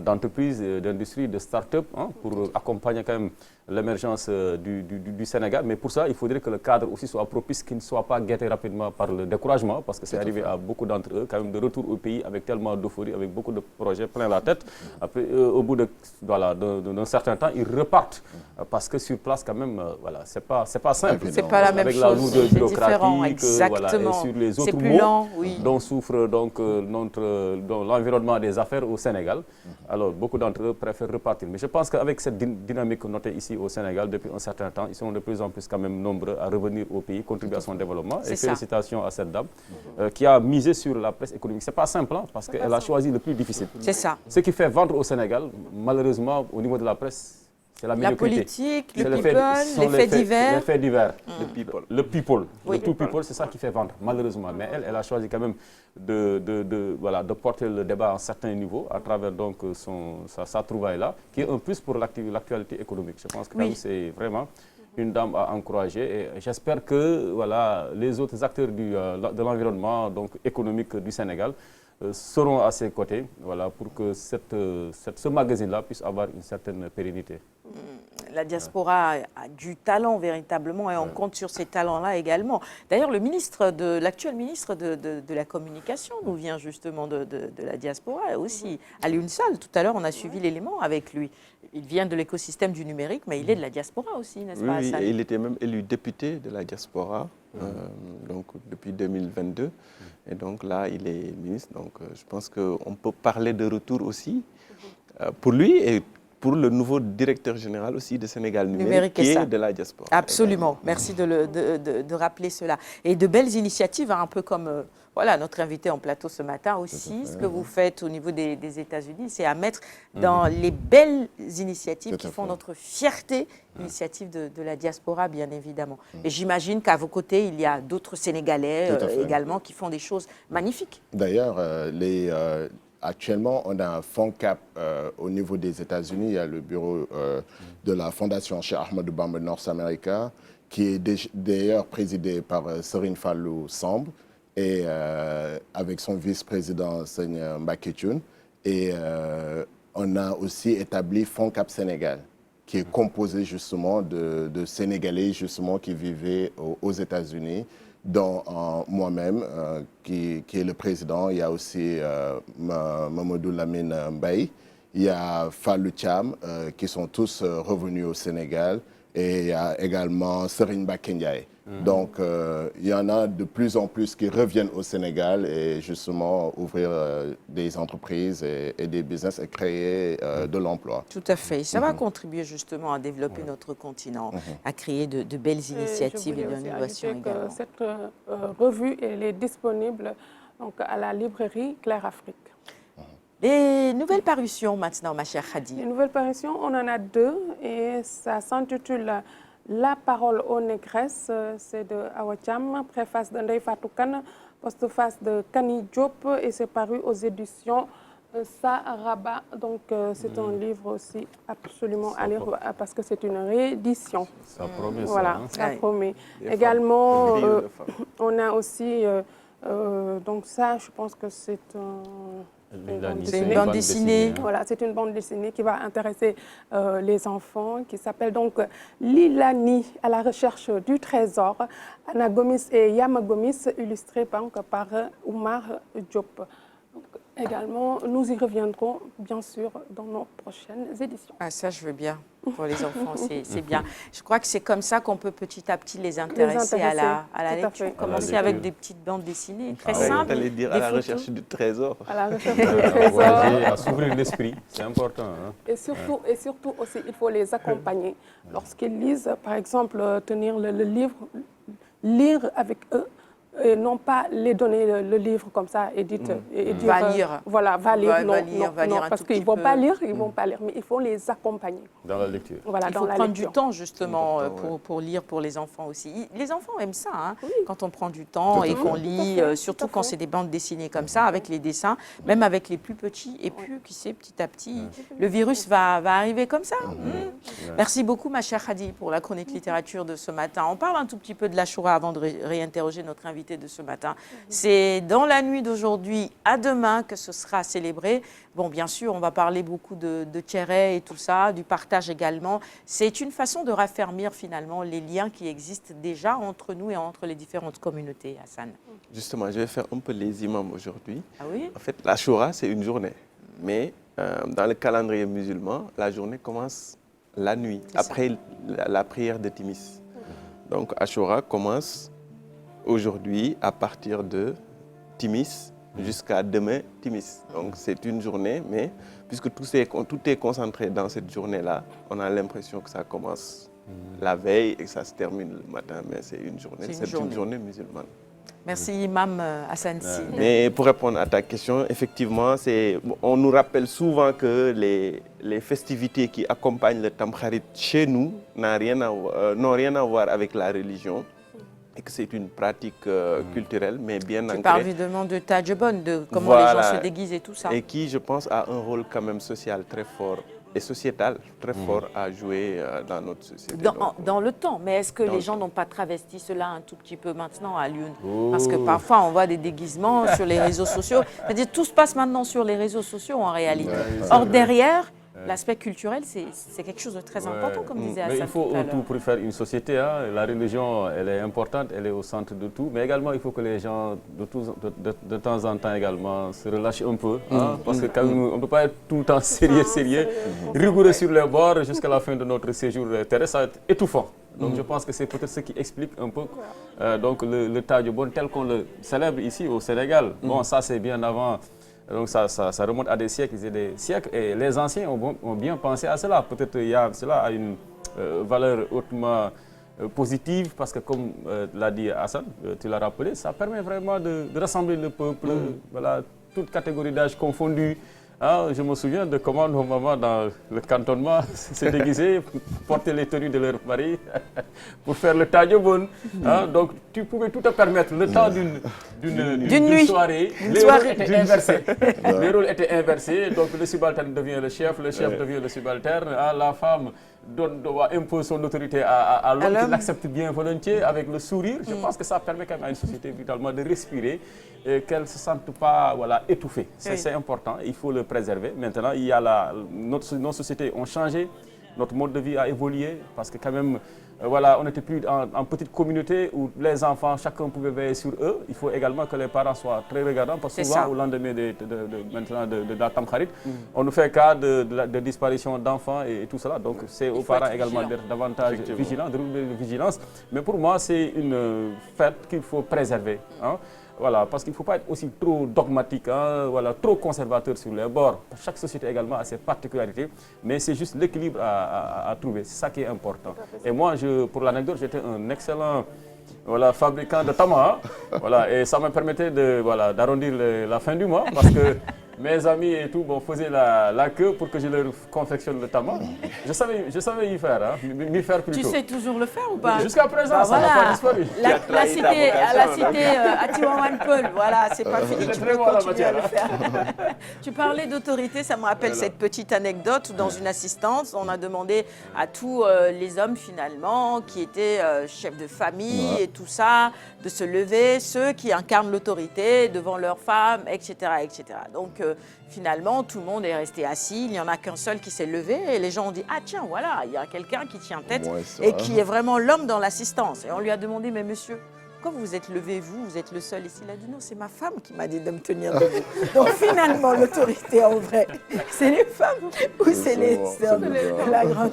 d'entreprises, d'industries, de start-up pour accompagner quand même l'émergence du Sénégal. Mais pour ça, il faudrait que le cadre aussi soit propice, qu'il ne soit pas guetté rapidement par le découragement, parce que c'est arrivé à beaucoup d'entre eux, quand même de retour au pays avec tellement d'euphorie, avec beaucoup de projets plein la tête. Après, au bout d'un certain temps, ils repartent, parce que sur place, quand même, voilà, c'est pas simple. C'est pas la même chose. Avec la lourdeur bureaucratique, exactement. et sur les autres plus mots lent, dont souffre donc l'environnement des affaires au Sénégal. Alors, beaucoup d'entre eux préfèrent repartir. Mais je pense qu'avec cette dynamique notée ici au Sénégal depuis un certain temps, ils sont de plus en plus quand même nombreux à revenir au pays, contribuer à son développement. Et félicitations à cette dame qui a misé sur la presse économique. C'est pas simple parce qu'elle a choisi le plus difficile. C'est ça. Ce qui fait vendre au Sénégal, malheureusement, au niveau de la presse, c'est la médiocrité. La politique, le people, les faits divers. Les faits divers, le people. Le tout people, c'est ça qui fait vendre, malheureusement. Mais elle a choisi quand même de porter le débat à un certain niveau à travers donc sa trouvaille-là, qui est un plus pour l'actualité économique. Je pense que c'est vraiment une dame à encourager et j'espère que les autres acteurs de l'environnement donc économique du Sénégal seront à ses côtés pour que ce magazine-là puisse avoir une certaine pérennité. La diaspora a du talent véritablement et on compte sur ces talents-là également. D'ailleurs, l'actuel ministre de la Communication nous vient justement de la diaspora aussi. Alioune Sall, tout à l'heure, on a suivi l'élément avec lui. Il vient de l'écosystème du numérique, mais il est de la diaspora aussi, n'est-ce pas, Hassan ? Oui, il était même élu député de la diaspora donc depuis 2022. Et donc là, il est ministre. Donc je pense qu'on peut parler de retour aussi pour lui et pour le nouveau directeur général aussi de Sénégal Numérique qui est de la diaspora. Absolument, merci de rappeler cela. Et de belles initiatives, un peu comme notre invité en plateau ce matin aussi. Ce que vous faites au niveau des États-Unis, c'est à mettre dans les belles initiatives qui font notre fierté, l'initiative de la diaspora, bien évidemment. Et j'imagine qu'à vos côtés, il y a d'autres Sénégalais également qui font des choses magnifiques. D'ailleurs, actuellement, on a un fonds CAP au niveau des États-Unis. Il y a le bureau de la Fondation Cheikh Ahmadou Bamba North America, qui est d'ailleurs présidé par Serine Fallou Samb et avec son vice-président Seigneur Mbaketchoun. Et on a aussi établi Fonds CAP Sénégal, qui est composé justement de Sénégalais justement qui vivaient aux États-Unis, dont moi-même, qui est le président. Il y a aussi Mamadou Lamine Mbaye, il y a Fallou Thiam, qui sont tous revenus au Sénégal, et il y a également Serine Bakendiaye. Donc, il y en a de plus en plus qui reviennent au Sénégal et justement ouvrir des entreprises et des business et créer de l'emploi. Tout à fait. Ça va contribuer justement à développer notre continent, à créer de belles initiatives et de l'innovation également. Cette revue, elle est disponible donc, à la librairie Claire Afrique. Les nouvelles parutions maintenant, ma chère Khady. Les nouvelles parutions, on en a deux et ça s'intitule La parole aux négresses, c'est de Awa Thiam, préface de Ndeye Fatou Kane, postface de Kani Diop et c'est paru aux éditions Saraba. Donc c'est un livre aussi absolument à lire parce que c'est une réédition. Ça promet ça. Voilà, Hein. ça promet. Également, on a aussi, donc ça je pense que c'est une bande dessinée. Voilà, c'est une bande dessinée qui va intéresser les enfants, qui s'appelle donc Lilani à la recherche du trésor. Anna Gomis et Yama Gomis, illustrés par Oumar Diop. Donc, également, nous y reviendrons bien sûr dans nos prochaines éditions. Ah, ça, je veux bien. Pour les enfants, c'est bien. Je crois que c'est comme ça qu'on peut petit à petit les intéresser à la lecture. Commencer avec des petites bandes dessinées très simples. Allez dire à la recherche du trésor. À la recherche du trésor. À s'ouvrir l'esprit, c'est important. Hein. Et surtout aussi, il faut les accompagner. Lorsqu'ils lisent, par exemple, tenir le livre, lire avec eux, et non pas les donner le livre comme ça et dire va lire. Voilà, va lire, non, parce qu'ils ne vont pas lire, mais il faut les accompagner. Dans la lecture. Voilà, il faut prendre du temps justement pour lire pour les enfants aussi. Les enfants aiment ça, hein, quand on prend du temps et qu'on lit, surtout quand c'est des bandes dessinées comme ça, avec les dessins, même avec les plus petits. Et puis, qui sait, petit à petit, le virus va arriver comme ça. Merci beaucoup, ma chère Hadi, pour la chronique littérature de ce matin. On parle un tout petit peu de l'Achoura avant de réinterroger notre invité de ce matin. C'est dans la nuit d'aujourd'hui à demain que ce sera célébré. Bon, bien sûr, on va parler beaucoup de Tchéré et tout ça, du partage également. C'est une façon de raffermir finalement les liens qui existent déjà entre nous et entre les différentes communautés, Hassan. Justement, je vais faire un peu les imams aujourd'hui. Ah oui? En fait, l'Achoura, c'est une journée. Mais dans le calendrier musulman, la journée commence la nuit, après la prière de Timis. Donc, Achoura commence aujourd'hui à partir de Timis jusqu'à demain Timis. Donc c'est une journée, mais puisque tout est concentré dans cette journée-là, on a l'impression que ça commence la veille et que ça se termine le matin, mais c'est une journée, une journée musulmane. Merci Imam Hassan Sy. Mais pour répondre à ta question, effectivement, on nous rappelle souvent que les festivités qui accompagnent le Tamkharit chez nous n'ont rien à voir avec la religion. Et que c'est une pratique culturelle, mais bien ancrée. Tu parles évidemment de Tadjebon, de comment les gens se déguisent et tout ça. Et qui, je pense, a un rôle quand même social très fort et sociétal très fort à jouer dans notre société. Dans le temps, mais est-ce que les gens n'ont pas travesti cela un tout petit peu maintenant à Lyon? Parce que parfois on voit des déguisements sur les réseaux sociaux. C'est-à-dire tout se passe maintenant sur les réseaux sociaux en réalité. Or derrière, l'aspect culturel, c'est quelque chose de très important, comme disait Hassan. Mais il faut tout pour faire une société. Hein. La religion, elle est importante, elle est au centre de tout. Mais également, il faut que les gens, de temps en temps également, se relâchent un peu. Hein, parce que quand on ne peut pas être tout le temps sérieux, rigoureux sur les bords jusqu'à la fin de notre séjour terrestre, ça va être étouffant. Donc je pense que c'est peut-être ce qui explique un peu donc le Tadjebon tel qu'on le célèbre ici au Sénégal. Bon, ça c'est bien avant. Donc ça remonte à des siècles et des siècles, et les anciens ont bien pensé à cela. Peut-être cela a une valeur hautement positive, parce que comme l'a dit Hassan, tu l'as rappelé, ça permet vraiment de rassembler le peuple, voilà, toutes catégories d'âge confondues. Ah, je me souviens de comment nos mamans dans le cantonnement se déguisaient, portaient les tenues de leur mari pour faire le Tadjebon. Ah, donc tu pouvais tout te permettre. Le temps d'une soirée, les rôles étaient inversés. Les rôles étaient inversés, donc le subalterne devient le chef devient le subalterne. Ah, la femme impose son autorité à l'homme qui l'accepte bien volontiers avec le sourire. Je pense que ça permet quand même à une société vitalement de respirer et qu'elle ne se sente pas étouffée. C'est important, il faut le préserver. Maintenant, il y a nos sociétés ont changé, notre mode de vie a évolué, parce que quand même, on n'était plus en petite communauté où les enfants, chacun pouvait veiller sur eux. Il faut également que les parents soient très regardants, parce que souvent, au lendemain de la Tamkharit, on nous fait cas de disparition d'enfants et tout cela. Donc c'est aux parents également d'être davantage vigilants, de redoubler de vigilance. Mais pour moi, c'est une fête qu'il faut préserver. Hein. Voilà, parce qu'il ne faut pas être aussi trop dogmatique, hein, trop conservateur sur les bords. Chaque société également a ses particularités, mais c'est juste l'équilibre à trouver. C'est ça qui est important. Et moi, pour l'anecdote, j'étais un excellent fabricant de tamas. Et ça me permettait d'arrondir la fin du mois, parce que mes amis et tout faisaient la queue pour que je leur confectionne le tabac. Je savais y faire, hein, m'y faire plutôt. Tu sais toujours le faire ou pas? Jusqu'à présent, bah, ça n'a voilà. pas disparu. La cité à Tiwawan-Peulh, voilà, c'est pas fini, tu peux continuer à le faire. Tu parlais d'autorité, ça me rappelle cette petite anecdote où dans une assistance, on a demandé à tous les hommes finalement qui étaient chefs de famille et tout ça, de se lever, ceux qui incarnent l'autorité devant leurs femmes, etc. etc. Donc finalement, tout le monde est resté assis, il n'y en a qu'un seul qui s'est levé et les gens ont dit « Ah tiens, voilà, il y a quelqu'un qui tient tête et qui est vraiment l'homme dans l'assistance. » Et on lui a demandé « Mais monsieur, quand vous êtes levé, vous êtes le seul ici. » Il a dit « Non, c'est ma femme qui m'a dit de me tenir debout. » Donc finalement, l'autorité en vrai, c'est les femmes ou c'est les hommes? La grande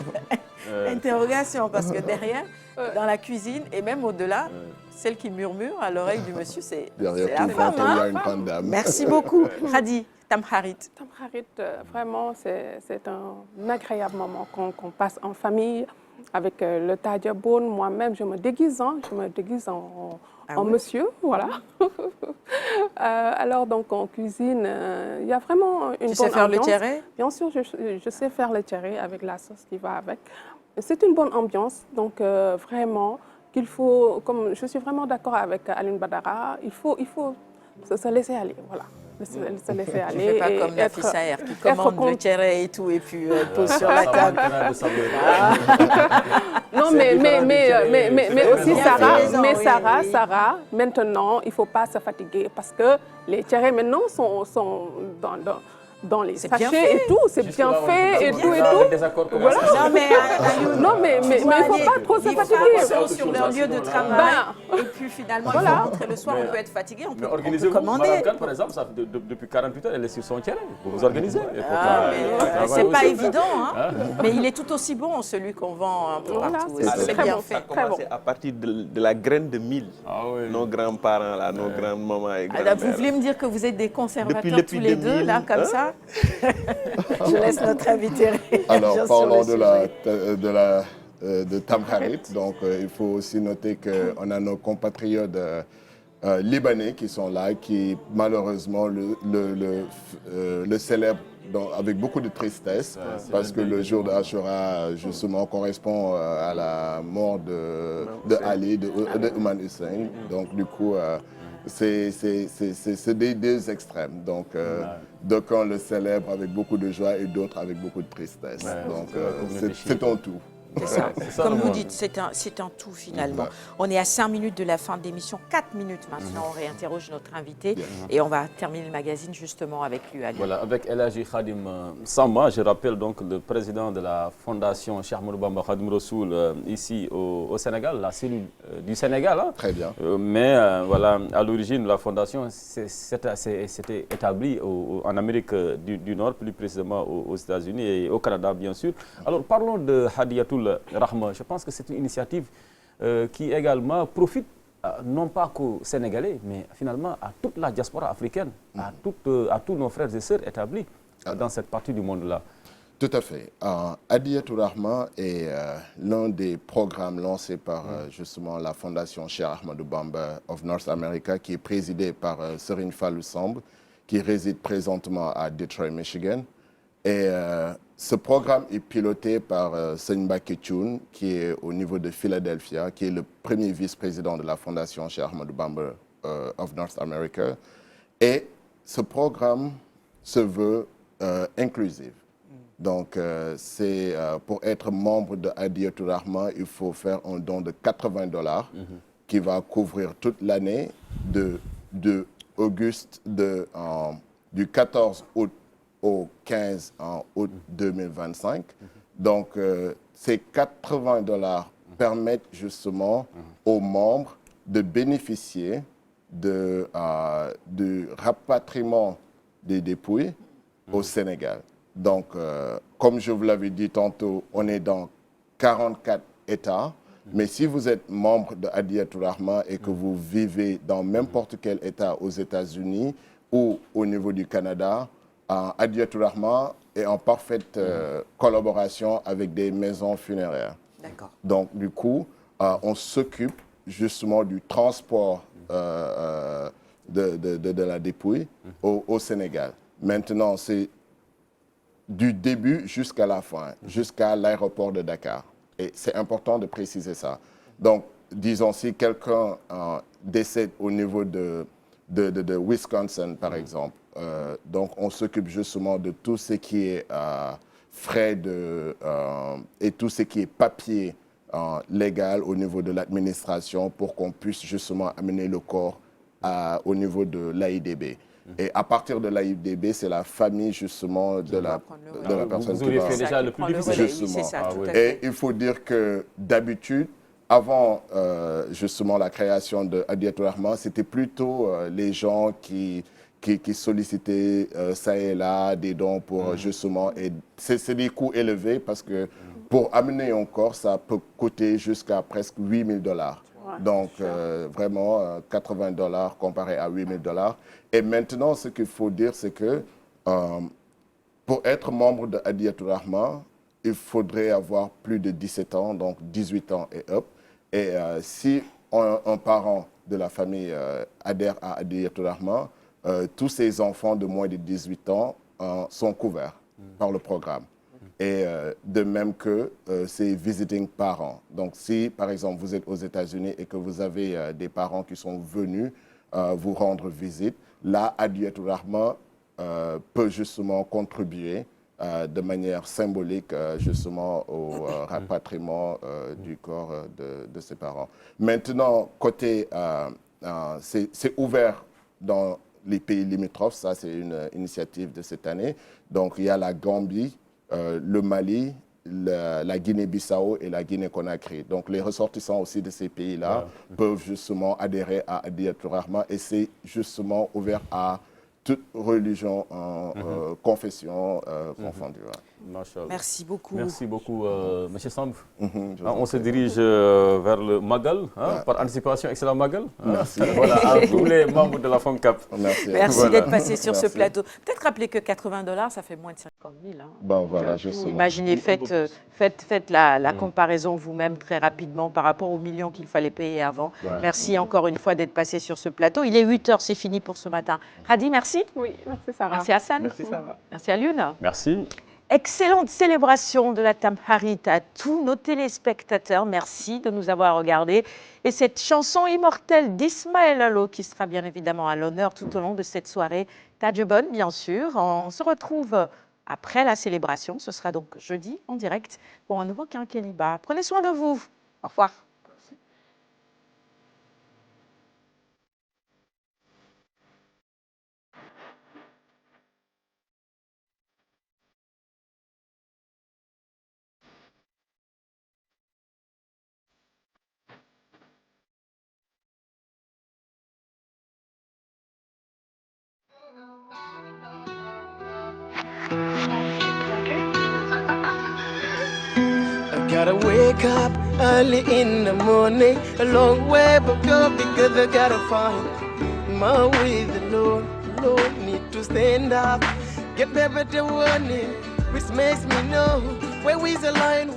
interrogation, parce que derrière, dans la cuisine et même au-delà, celle qui murmure à l'oreille du monsieur, c'est la femme. Hein? Merci beaucoup. Khadi, Tamkharit. Tamkharit, vraiment, c'est un agréable moment qu'on passe en famille avec le tadjaboun. Moi-même, je me déguise en monsieur, voilà. Alors, donc, en cuisine, il y a vraiment une bonne ambiance. Tu sais faire le tchéré? Bien sûr, je sais faire le tchéré avec la sauce qui va avec. C'est une bonne ambiance, donc vraiment, qu'il faut, comme je suis vraiment d'accord avec Alioune Badara, il faut se laisser aller, voilà. Se laisser aller. Tu ne fais pas comme la Fissaer qui commande le tchéré et tout, et puis pose sur la table. Non, mais aussi Sarah, maintenant, il ne faut pas se fatiguer parce que les tchérés maintenant sont dans les sachets et tout, c'est bien fait et tout et tout. Voilà. Non, mais il ne faut pas trop se fatiguer. Sur leur lieu de travail. Et puis finalement, il faut rentrer le soir, on peut être fatigué, on peut commander. Marocaine, par exemple, ça, depuis 48 heures, elle est sur son terrain. Vous vous organisez. C'est pas évident, hein. Mais il est tout aussi bon, celui qu'on vend un peu partout. C'est bien fait. Ça a commencé à partir de la graine de mil. Nos grands-parents, là, nos grands-mamans et grands-mères. Vous voulez me dire que vous êtes des conservateurs tous les deux, là, comme ça? Je laisse notre invité réagir. Alors, parlons sur de Tamkharit. Donc, il faut aussi noter qu'on a nos compatriotes libanais qui sont là, qui malheureusement le célèbrent avec beaucoup de tristesse, parce que le jour d'Ashura, justement, correspond à la mort de Ali, de Ouman Hussein. Donc, du coup, c'est des deux extrêmes. Donc, d'aucuns le célèbrent avec beaucoup de joie et d'autres avec beaucoup de tristesse. Donc, c'est un tout. C'est ça. Comme vous dites, c'est un tout finalement. On est à 5 minutes de la fin de l'émission, 4 minutes maintenant. On réinterroge notre invité et on va terminer le magazine justement avec lui. Voilà, avec El Hadji Khadim Samba, je rappelle donc le président de la fondation Cheikh Ahmadou Bamba Khadim Rassoul ici au Sénégal, la cellule du Sénégal. Hein. Très bien. Mais voilà, à l'origine, la fondation s'était établie en Amérique du Nord, plus précisément aux États-Unis et au Canada, bien sûr. Alors parlons de Hadiyatul Rahma. Je pense que c'est une initiative qui également profite non pas qu'aux Sénégalais, mais finalement à toute la diaspora africaine, à tous nos frères et sœurs établis dans cette partie du monde-là. Tout à fait. Hadiyatul Rahma est l'un des programmes lancés par justement la fondation Cheikh Ahmadou Bamba of North America, qui est présidée par Serigne Fallou Samb, qui réside présentement à Detroit, Michigan. Et ce programme est piloté par Serigne Mbacké Thioune, qui est au niveau de Philadelphia, qui est le premier vice-président de la fondation Cheikh Ahmadou Bamba of North America. Et ce programme se veut inclusif. Donc, c'est pour être membre de Hadiyatul Rahma, il faut faire un don de $80 qui va couvrir toute l'année du 14 août au 15 août 2025. Donc, ces $80 permettent justement aux membres de bénéficier du rapatriement des dépouilles au Sénégal. Donc, comme je vous l'avais dit tantôt, on est dans 44 États. Mais si vous êtes membre de Hadiyatul Rahma et que vous vivez dans n'importe quel État aux États-Unis ou au niveau du Canada, Hadiyatul Rahma est en parfaite collaboration avec des maisons funéraires. D'accord. Donc, du coup, on s'occupe justement du transport de la dépouille au Sénégal. Maintenant, c'est du début jusqu'à la fin, jusqu'à l'aéroport de Dakar. Et c'est important de préciser ça. Donc, disons, si quelqu'un décède au niveau de Wisconsin, par exemple, donc on s'occupe justement de tout ce qui est frais et tout ce qui est papier légal au niveau de l'administration pour qu'on puisse justement amener le corps au niveau de l'AIDB. Et à partir de l'AIDB, c'est la famille justement de la personne vous auriez fait déjà le plus difficile. Justement. Et il faut dire que d'habitude, avant justement la création de Hadiyatou Rahma, c'était plutôt les gens qui sollicitaient ça et là des dons pour justement... Et c'est des coûts élevés parce que pour amener un corps, ça peut coûter jusqu'à presque $8 000. Donc, vraiment, $80 comparé à $8 000. Et maintenant, ce qu'il faut dire, c'est que pour être membre de Hadiyatou Rahma, il faudrait avoir plus de 17 ans, donc 18 ans et up. Et si un parent de la famille adhère à Hadiyatou Rahma, tous ces enfants de moins de 18 ans sont couverts par le programme. Et de même que ces visiting parents. Donc si, par exemple, vous êtes aux États-Unis et que vous avez des parents qui sont venus vous rendre visite, là, Hadiyatou Rahma peut justement contribuer de manière symbolique justement au rapatriement du corps de ses parents. Maintenant, côté, c'est ouvert dans les pays limitrophes, ça c'est une initiative de cette année. Donc il y a la Gambie, le Mali, la Guinée-Bissau et la Guinée-Conakry. Donc les ressortissants aussi de ces pays-là peuvent justement adhérer à Hadiyatou Rahma et c'est justement ouvert à toute religion, confession confondue. Merci beaucoup. Merci beaucoup, M. Samb. On se dirige vers le Magal, par anticipation, excellent Magal. Merci. Voilà, à tous les membres de la FONCAP. Merci. Merci d'être passé sur ce plateau. Peut-être rappeler que $80, ça fait moins de 50 000. Bon, voilà, justement. Imaginez, faites la comparaison vous-même très rapidement par rapport aux millions qu'il fallait payer avant. Ouais. Merci encore une fois d'être passé sur ce plateau. Il est 8 h, c'est fini pour ce matin. Hadi, merci. Oui, merci Sarah. Merci Hassan. Merci Sarah. Merci Alioune. Merci. Excellente célébration de la Tamharit à tous nos téléspectateurs. Merci de nous avoir regardés. Et cette chanson immortelle d'Ismaël Allo qui sera bien évidemment à l'honneur tout au long de cette soirée. Tadjebon, bien sûr. On se retrouve après la célébration. Ce sera donc jeudi en direct pour un nouveau Quinqueliba. Prenez soin de vous. Au revoir. I gotta wake up early in the morning, a long way but go because I gotta find my way. The Lord need to stand up, get better warning, which makes me know where is the line.